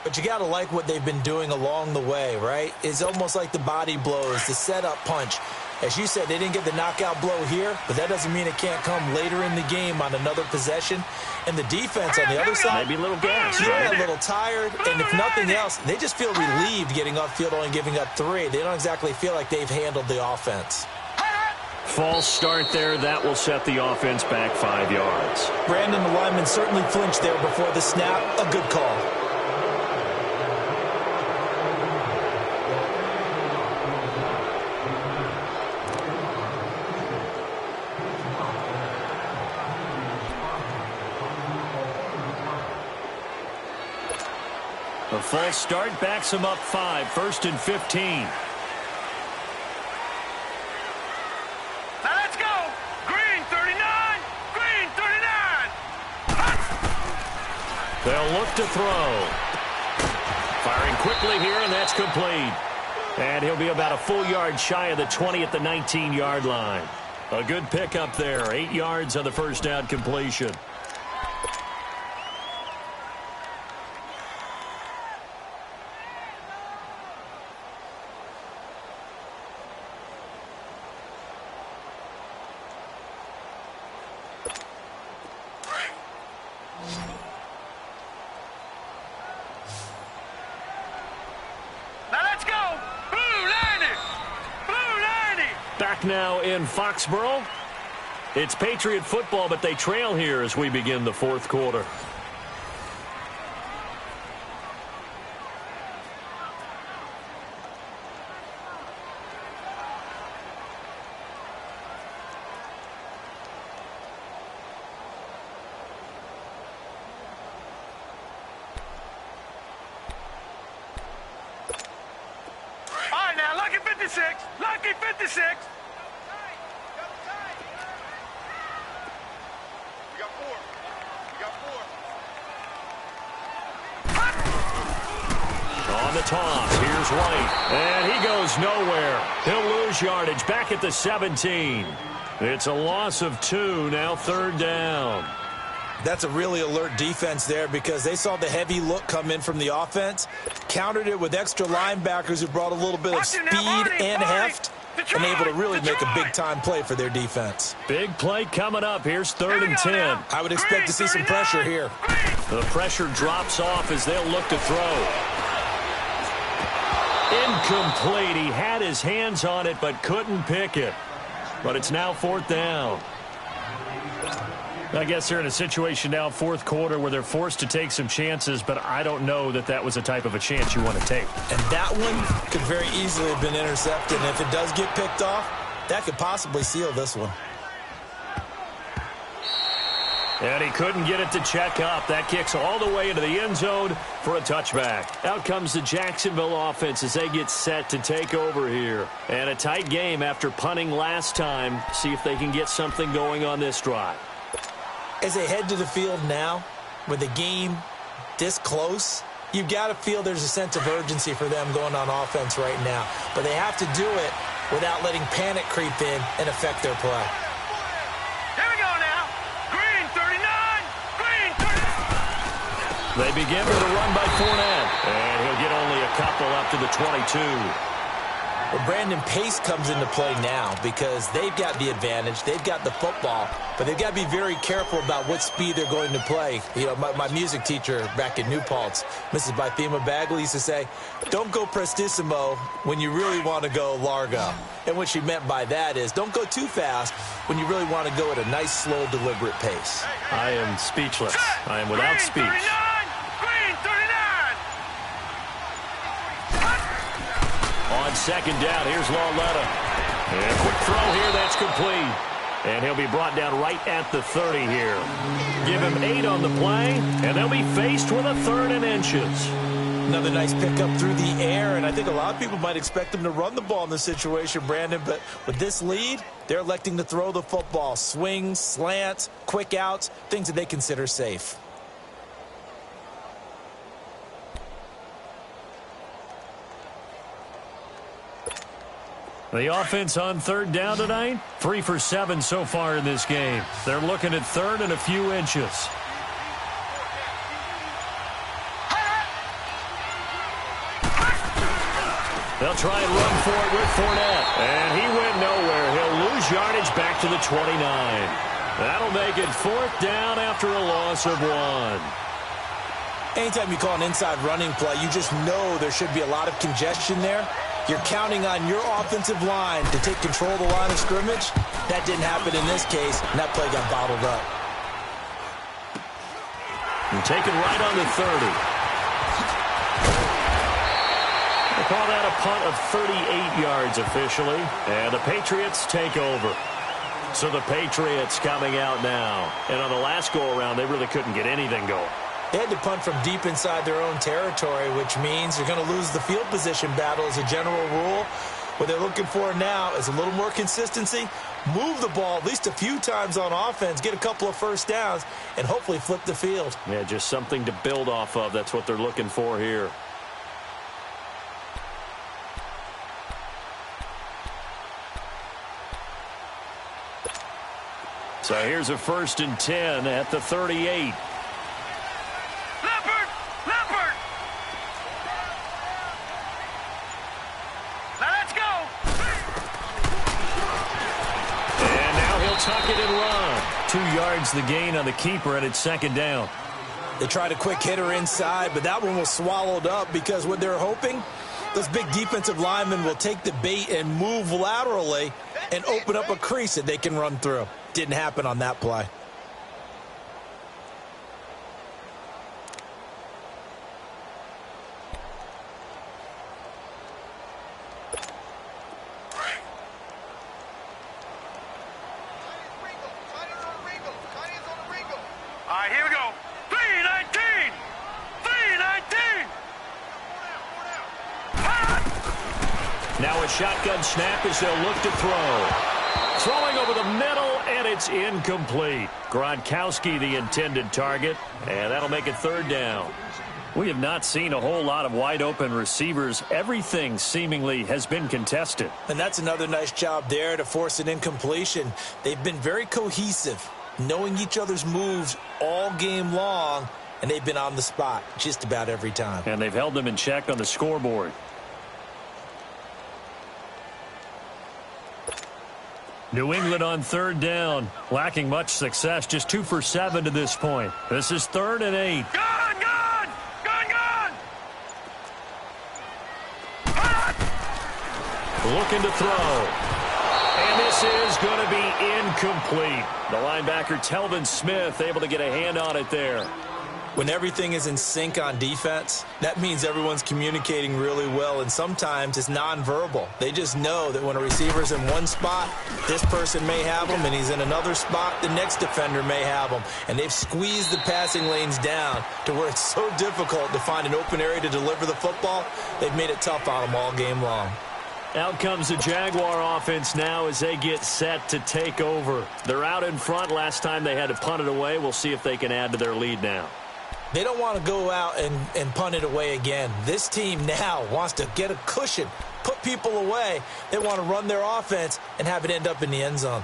But you got to like what they've been doing along the way, right? It's almost like the body blows, the setup punch. As you said, they didn't get the knockout blow here, but that doesn't mean it can't come later in the game on another possession. And the defense on the other side, maybe a little gas, yeah, right? a little tired. And if nothing else, they just feel relieved getting off field, only giving up 3. They don't exactly feel like they've handled the offense. False start there. That will set the offense back 5 yards. Brandon, the lineman, certainly flinched there before the snap. A good call. A false start backs him up 5, 1st and 15. Now let's go. Green 39, green 39. They'll look to throw. Firing quickly here, and that's complete. And he'll be about a full yard shy of the 20 at the 19-yard line. A good pickup there, 8 yards on the first down completion. Back now in Foxborough. It's Patriot football, but they trail here as we begin the 4th quarter. All right, now, lucky 56, lucky 56. On the toss, here's White, and he goes nowhere. He'll lose yardage back at the 17. It's a loss of 2, now 3rd down. That's a really alert defense there because they saw the heavy look come in from the offense, countered it with extra linebackers who brought a little bit of speed and heft, and able to really make a big-time play for their defense. Big play coming up. Here's 3rd and 10. I would expect to see some pressure here. The pressure drops off as they'll look to throw. Incomplete. He had his hands on it but couldn't pick it. But it's now 4th down. I guess they're in a situation now, 4th quarter, where they're forced to take some chances, but I don't know that that was a type of a chance you want to take. And that one could very easily have been intercepted. And if it does get picked off, that could possibly seal this one. And he couldn't get it to check up. That kicks all the way into the end zone for a touchback. Out comes the Jacksonville offense as they get set to take over here. And a tight game after punting last time. See if they can get something going on this drive. As they head to the field now, with the game this close, you've got to feel there's a sense of urgency for them going on offense right now. But they have to do it without letting panic creep in and affect their play. Here we go now. Green 39. Green 39. They begin with a run by Fournette. And he'll get only a couple up to the 22. Well, Brandon, pace comes into play now because they've got the advantage. They've got the football, but they've got to be very careful about what speed they're going to play. You know, my music teacher back in New Paltz, Mrs. Bythema Bagley, used to say, don't go prestissimo when you really want to go largo. And what she meant by that is don't go too fast when you really want to go at a nice, slow, deliberate pace. I am speechless. I am without speech. On 2nd down, here's Lauletta. And a quick throw here, that's complete. And he'll be brought down right at the 30 here. Give him 8 on the play, and they'll be faced with a 3rd and inches. Another nice pickup through the air, and I think a lot of people might expect them to run the ball in this situation, Brandon, but with this lead, they're electing to throw the football. Swings, slants, quick outs, things that they consider safe. The offense on 3rd down tonight, 3 for 7 so far in this game. They're looking at 3rd and a few inches. They'll try and run for it with Fournette. And he went nowhere. He'll lose yardage back to the 29. That'll make it 4th down after a loss of 1. Anytime you call an inside running play, you just know there should be a lot of congestion there. You're counting on your offensive line to take control of the line of scrimmage. That didn't happen in this case, and that play got bottled up. And taken right on the 30. They call that a punt of 38 yards officially. And the Patriots take over. So the Patriots coming out now. And on the last go-around, they really couldn't get anything going. They had to punt from deep inside their own territory, which means they're going to lose the field position battle as a general rule. What they're looking for now is a little more consistency, move the ball at least a few times on offense, get a couple of first downs, and hopefully flip the field. Yeah, just something to build off of. That's what they're looking for here. So here's a 1st and 10 at the 38. Tuck it and run. 2 yards the gain on the keeper, and it's 2nd down. They tried a quick hitter inside, but that one was swallowed up because what they're hoping, those big defensive linemen will take the bait and move laterally and open up a crease that they can run through. Didn't happen on that play. All right, here we go. 319! 319! Now a shotgun snap as they'll look to throw. Throwing over the middle, and it's incomplete. Gronkowski, the intended target, and that'll make it 3rd down. We have not seen a whole lot of wide-open receivers. Everything seemingly has been contested. And that's another nice job there to force an incompletion. They've been very cohesive. knowing each other's moves all game long, and they've been on the spot just about every time. And they've held them in check on the scoreboard. New England on third down, lacking much success, just 2 for 7 to this point. This is 3rd and 8. Gun, gun! Gun, gun! Looking to throw. And this is going to be incomplete. The linebacker, Telvin Smith, able to get a hand on it there. When everything is in sync on defense, that means everyone's communicating really well, and sometimes it's nonverbal. They just know that when a receiver's in one spot, this person may have him, and he's in another spot, the next defender may have him. And they've squeezed the passing lanes down to where it's so difficult to find an open area to deliver the football. They've made it tough on them all game long. Out comes the Jaguar offense now as they get set to take over. They're out in front. Last time they had to punt it away. We'll see if they can add to their lead now. They don't want to go out and punt it away again. This team now wants to get a cushion, put people away. They want to run their offense and have it end up in the end zone.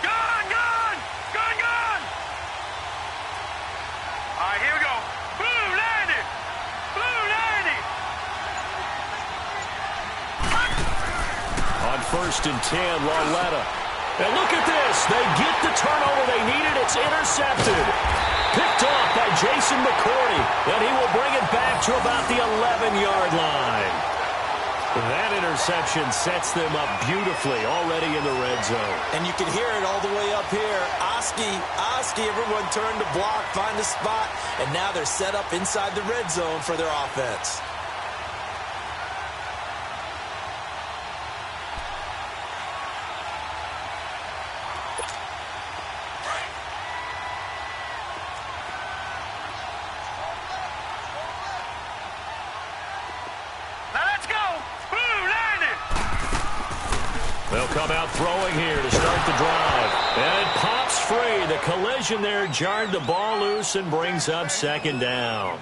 Gun, gun! Gun, gun! All right, here we go. Blue, landed! Blue, landed! On 1st and 10, Lauletta. And look at this. They get the turnover they needed. It's intercepted. Picked off by Jason McCourty. And he will bring it back to about the 11-yard line. That interception sets them up beautifully already in the red zone. And you can hear it all the way up here. Oski, everyone turned to block, find a spot, and now they're set up inside the red zone for their offense. Now let's go! Blue, landed! They'll come out throwing here to start the drive. And it pops free. The collision there jarred the ball loose and brings up 2nd down.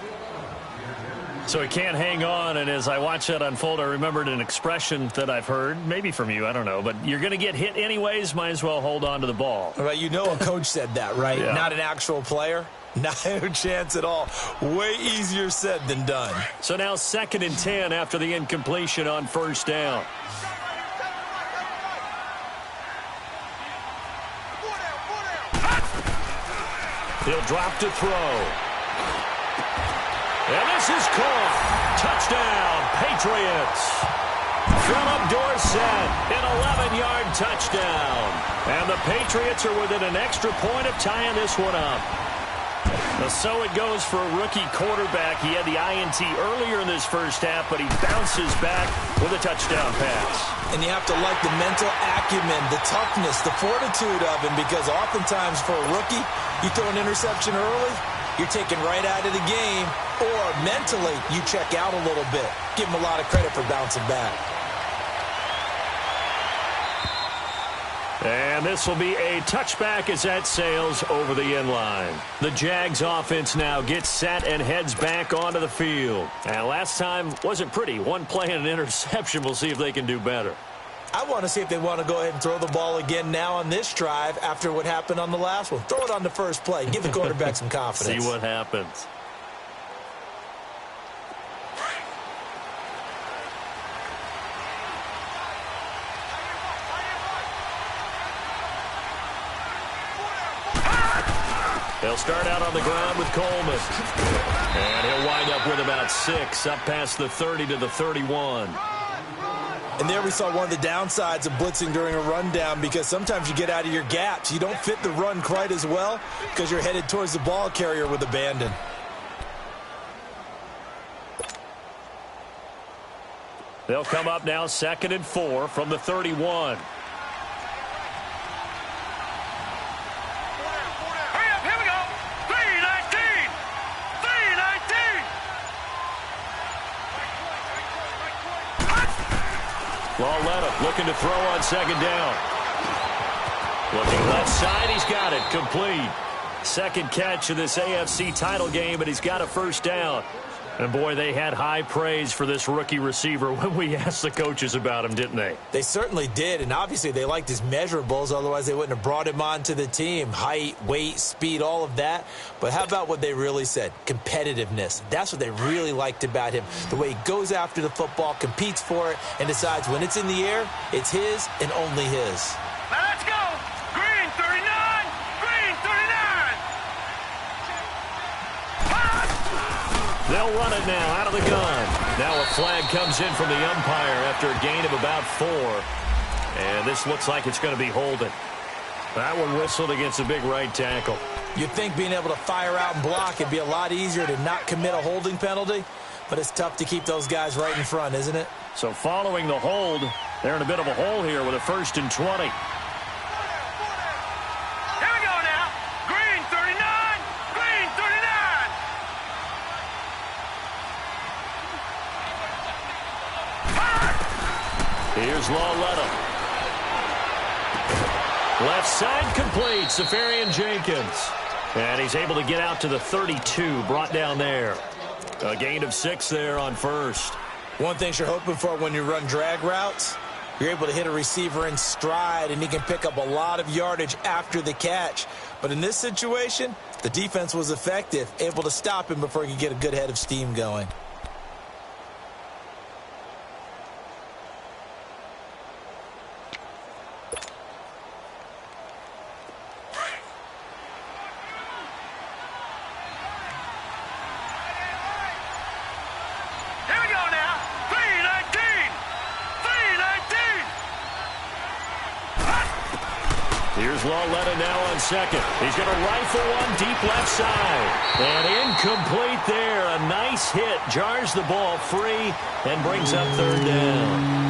So he can't hang on, and as I watch that unfold, I remembered an expression that I've heard, maybe from you, I don't know, but you're going to get hit anyways, might as well hold on to the ball. Right, you know a coach said that, right? Yeah. Not an actual player. Not a chance at all. Way easier said than done. So now 2nd and 10 after the incompletion on 1st down. He'll drop to throw. And this is caught. Touchdown, Patriots. Philip Dorsett, an 11-yard touchdown. And the Patriots are within an extra point of tying this one up. So it goes for a rookie quarterback. He had the INT earlier in this first half, but he bounces back with a touchdown pass. And you have to like the mental acumen, the toughness, the fortitude of him, because oftentimes for a rookie, you throw an interception early, you're taken right out of the game, or mentally you check out a little bit. Give him a lot of credit for bouncing back. And this will be a touchback as that sails over the end line. The Jags offense now gets set and heads back onto the field. And last time wasn't pretty. One play and an interception. We'll see if they can do better. I want to see if they want to go ahead and throw the ball again now on this drive after what happened on the last one. Throw it on the first play. Give the quarterback some confidence. See what happens. They'll start out on the ground with Coleman. And he'll wind up with about 6, up past the 30 to the 31. And there we saw one of the downsides of blitzing during a rundown, because sometimes you get out of your gaps. You don't fit the run quite as well because you're headed towards the ball carrier with abandon. They'll come up now 2nd and 4 from the 31. Hurry up, here we go! 319! 319! Lauletta looking to throw on 2nd down. Looking left side, he's got it, complete. Second catch of this AFC title game, but he's got a 1st down. And, boy, they had high praise for this rookie receiver when we asked the coaches about him, didn't they? They certainly did, and obviously they liked his measurables. Otherwise, they wouldn't have brought him onto the team. Height, weight, speed, all of that. But how about what they really said? Competitiveness. That's what they really liked about him. The way he goes after the football, competes for it, and decides when it's in the air, it's his and only his. Now let's go. Green 39. Green 39. They'll run it now out of the gun. Now a flag comes in from the umpire after a gain of about 4. And this looks like it's going to be holding. That one whistled against a big right tackle. You'd think being able to fire out and block it'd be a lot easier to not commit a holding penalty, but it's tough to keep those guys right in front, isn't it? So following the hold, they're in a bit of a hole here with a 1st and 20. Here we go now. Green 39. Green 39. Here's Lawletta. Left side complete. Safarian Jenkins. And he's able to get out to the 32. Brought down there. A gain of 6 there on 1st. One thing you're hoping for when you run drag routes, you're able to hit a receiver in stride, and he can pick up a lot of yardage after the catch. But in this situation, the defense was effective, able to stop him before he could get a good head of steam going. Here we go now. 319. 319. Here's Lawletta now on 2nd. He's going to rifle one deep left side. And incomplete there. A nice hit. Jars the ball free and brings up 3rd down.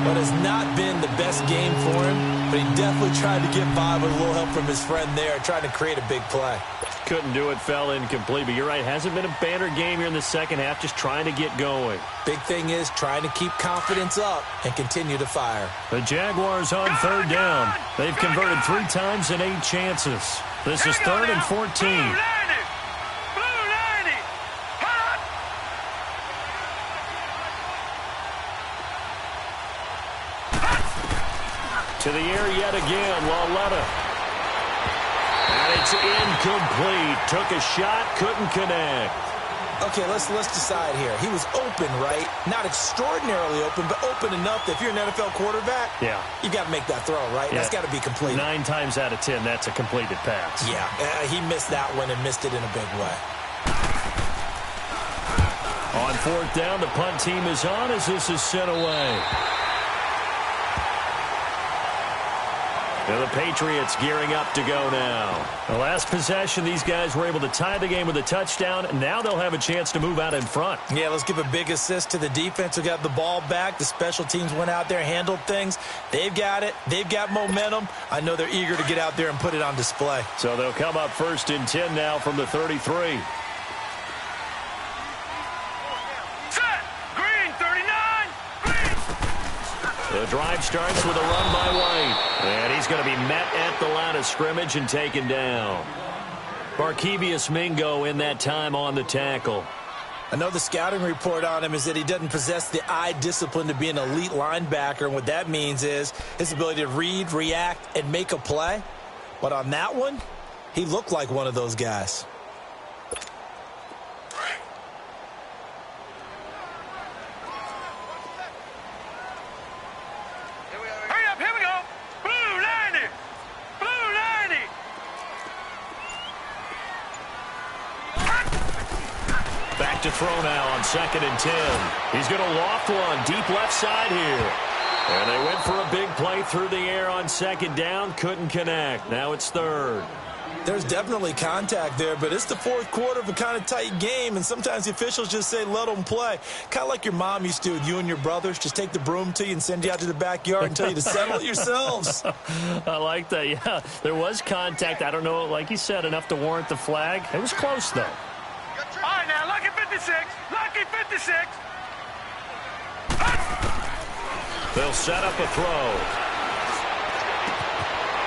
But it's not been the best game for him, but he definitely tried to get by with a little help from his friend there, trying to create a big play. Couldn't do it, fell incomplete. But you're right, hasn't been a banner game here in the second half, just trying to get going. Big thing is trying to keep confidence up and continue to fire. The Jaguars on 3rd down. They've converted 3 times in 8 chances. This is 3rd and 14. Blue 90. Blue 90. Hot. To the air yet again, Lawletta. And it's incomplete. Took a shot, couldn't connect. Okay, let's decide here. He was open, right? Not extraordinarily open, but open enough that if you're an NFL quarterback, you got to make that throw, right? Yeah. That's got to be complete. 9 times out of 10, that's a completed pass. Yeah, he missed that one and missed it in a big way. On 4th down, the punt team is on as this is sent away. Now the Patriots gearing up to go now. The last possession, these guys were able to tie the game with a touchdown. Now they'll have a chance to move out in front. Yeah, let's give a big assist to the defense who got the ball back. The special teams went out there, handled things. They've got it. They've got momentum. I know they're eager to get out there and put it on display. So they'll come up 1st and 10 now from the 33. Set. Green 39. Green. The drive starts with a run by White. And he's going to be met at the line of scrimmage and taken down. Barkevius Mingo in that time on the tackle. I know the scouting report on him is that he doesn't possess the eye discipline to be an elite linebacker. And what that means is his ability to read, react, and make a play. But on that one, he looked like one of those guys. Hurry up. Here we go. Blue 90. Blue 90. Back to throw now on 2nd and 10. He's going to loft one deep left side here. And they went for a big play through the air on 2nd down. Couldn't connect. Now it's 3rd. There's definitely contact there, but it's the 4th quarter of a kind of tight game, and sometimes the officials just say, let them play. Kind of like your mom used to with you and your brothers. Just take the broom to you and send you out to the backyard and tell you to settle it yourselves. I like that, yeah. There was contact. I don't know, like you said, enough to warrant the flag. It was close, though. All right, now, lucky 56. Lucky 56. They'll set up a throw.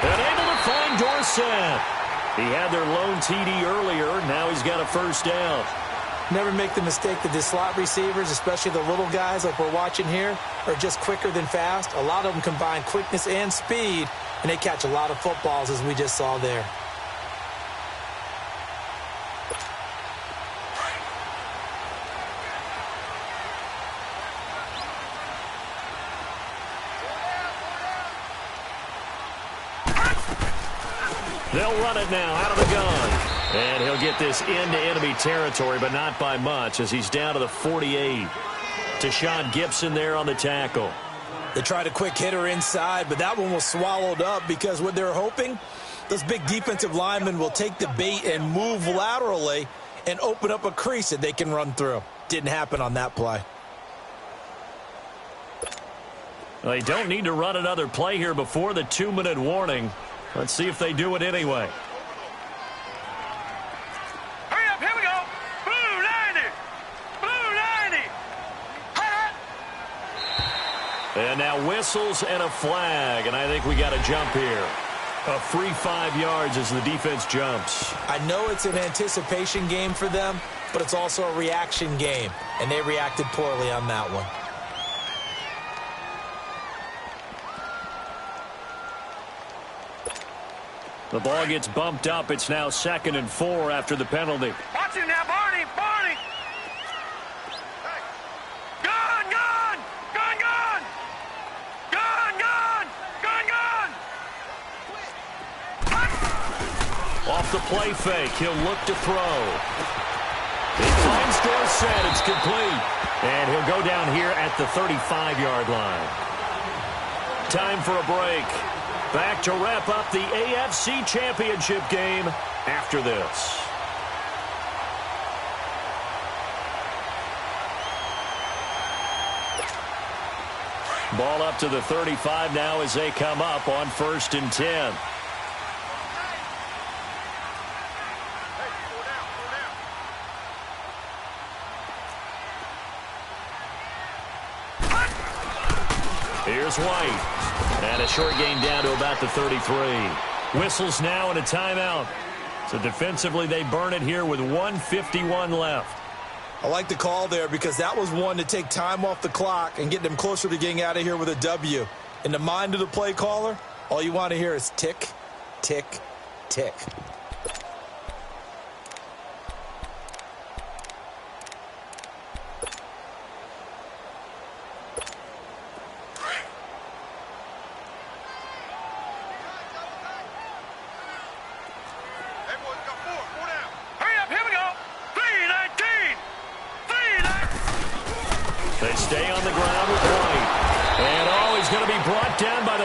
And able to find Dorsett. He had their lone TD earlier. Now he's got a 1st down. Never make the mistake that the slot receivers, especially the little guys like we're watching here, are just quicker than fast. A lot of them combine quickness and speed, and they catch a lot of footballs, as we just saw there. They'll run it now out of the gun. And he'll get this into enemy territory, but not by much, as he's down to the 48. Tashawn Gibson there on the tackle. They tried a quick hitter inside, but that one was swallowed up because what they're hoping, those big defensive linemen will take the bait and move laterally and open up a crease that they can run through. Didn't happen on that play. Well, they don't need to run another play here before the 2-minute warning. Let's see if they do it anyway. Hurry up, here we go. Blue 90. Blue 90. And now whistles and a flag, and I think we got a jump here. A free 5 yards as the defense jumps. I know it's an anticipation game for them, but it's also a reaction game, and they reacted poorly on that one. The ball gets bumped up. It's now 2nd and 4 after the penalty. Watch him now, Barney. Barney. Gun, gun. Gun, gun. Gun, gun. Gun, gun. Off the play fake, he'll look to throw. He finds Dorsett. It's complete. And he'll go down here at the 35-yard line. Time for a break. Back to wrap up the AFC Championship game after this. Ball up to the 35 now as they come up on 1st and 10. Here's White. And a short gain down to about the 33. Whistles now and a timeout. So defensively, they burn it here with 1:51 left. I like the call there because that was one to take time off the clock and get them closer to getting out of here with a W. In the mind of the play caller, all you want to hear is tick, tick, tick.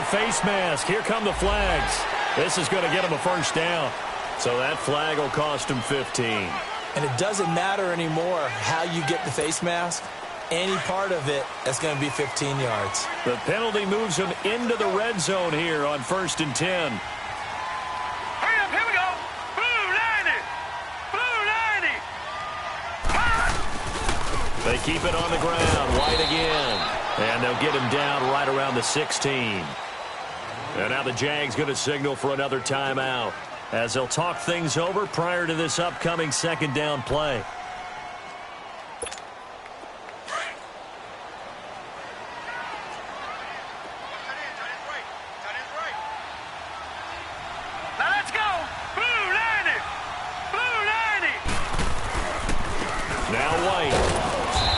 Face mask. Here come the flags. This is going to get him a first down. So that flag will cost him 15. And it doesn't matter anymore how you get the face mask. Any part of it, that's going to be 15 yards. The penalty moves him into the red zone here on 1st and 10. Hurry up, here we go. Blue 90. Blue 90. They keep it on the ground. White again. And they'll get him down right around the 16. And now the Jags going to signal for another timeout as they'll talk things over prior to this upcoming 2nd down play. Now let's go. Blue 90. Blue 90. Now White.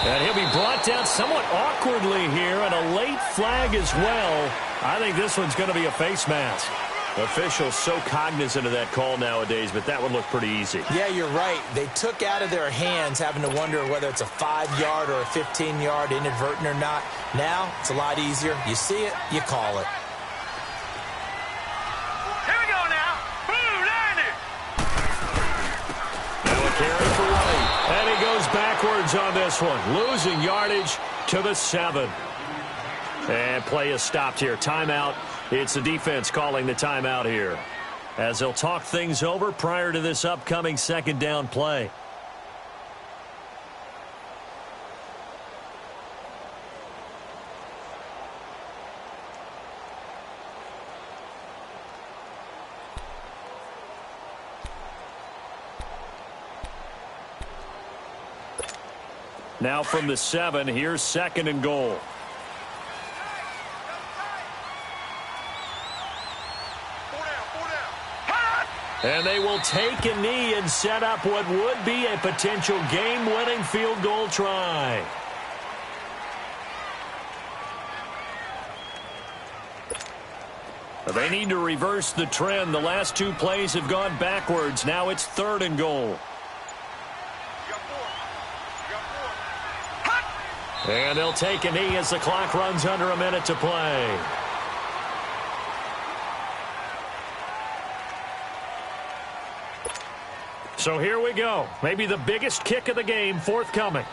And he'll be brought down somewhat awkwardly here, and a late flag as well. I think this one's going to be a face mask. Officials so cognizant of that call nowadays, but that would look pretty easy. Yeah, you're right. They took out of their hands having to wonder whether it's a 5-yard or a 15-yard inadvertent or not. Now, it's a lot easier. You see it, you call it. Here we go now. Blue 90. Now a carry for White. And he goes backwards on this one, losing yardage to the 7. And play is stopped here. Timeout. It's the defense calling the timeout here as they'll talk things over prior to this upcoming 2nd down play. Now from the 7, here's 2nd and goal. And they will take a knee and set up what would be a potential game-winning field goal try. They need to reverse the trend. The last 2 plays have gone backwards. Now it's 3rd and goal. And they'll take a knee as the clock runs under a minute to play. So here we go. Maybe the biggest kick of the game forthcoming.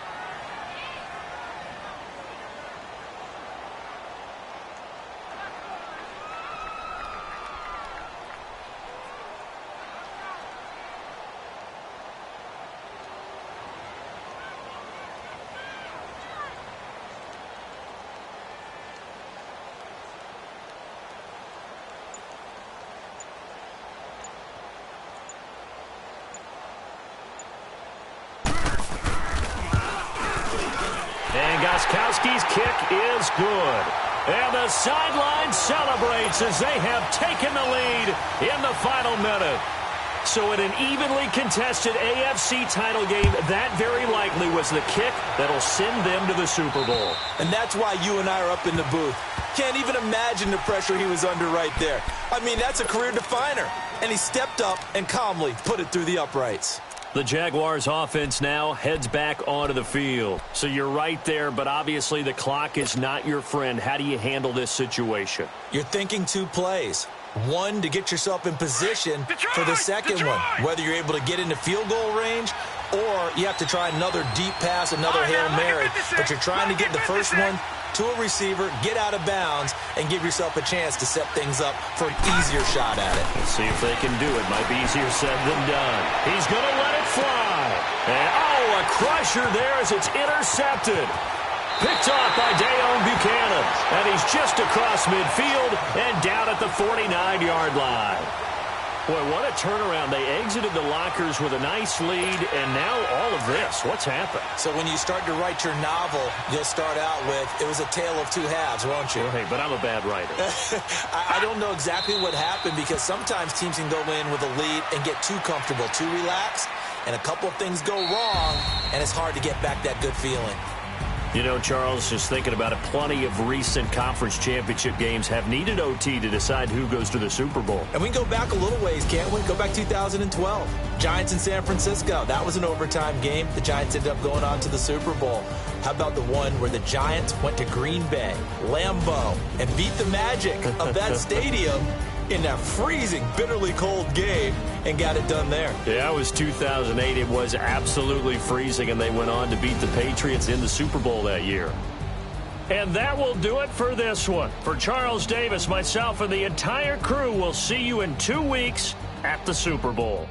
Gostkowski's kick is good. And the sideline celebrates as they have taken the lead in the final minute. So in an evenly contested AFC title game, that very likely was the kick that'll send them to the Super Bowl. And that's why you and I are up in the booth. Can't even imagine the pressure he was under right there. I mean, that's a career definer. And he stepped up and calmly put it through the uprights. The Jaguars offense now heads back onto the field. So you're right there, but obviously the clock is not your friend. How do you handle this situation? You're thinking 2 plays. One, to get yourself in position for the second one, whether you're able to get into field goal range or you have to try another deep pass, another Hail Mary. But you're trying to get the first one to a receiver, get out of bounds, and give yourself a chance to set things up for an easier shot at it. Let's see if they can do it. Might be easier said than done. He's going to let it fly. And, a crusher there as it's intercepted. Picked off by Dayon Buchanan. And he's just across midfield and down at the 49-yard line. Boy, what a turnaround. They exited the lockers with a nice lead, and now all of this. What's happened? So when you start to write your novel, you'll start out with, it was a tale of 2 halves, won't you? Hey, but I'm a bad writer. I don't know exactly what happened because sometimes teams can go in with a lead and get too comfortable, too relaxed, and a couple of things go wrong, and it's hard to get back that good feeling. You know, Charles, just thinking about it, plenty of recent conference championship games have needed OT to decide who goes to the Super Bowl. And we can go back a little ways, can't we? Go back 2012. Giants in San Francisco. That was an overtime game. The Giants ended up going on to the Super Bowl. How about the one where the Giants went to Green Bay, Lambeau, and beat the magic of that stadium in that freezing, bitterly cold game and got it done there? Yeah, it was 2008. It was absolutely freezing, and they went on to beat the Patriots in the Super Bowl that year. And that will do it for this one. For Charles Davis, myself, and the entire crew, we'll see you in 2 weeks at the Super Bowl.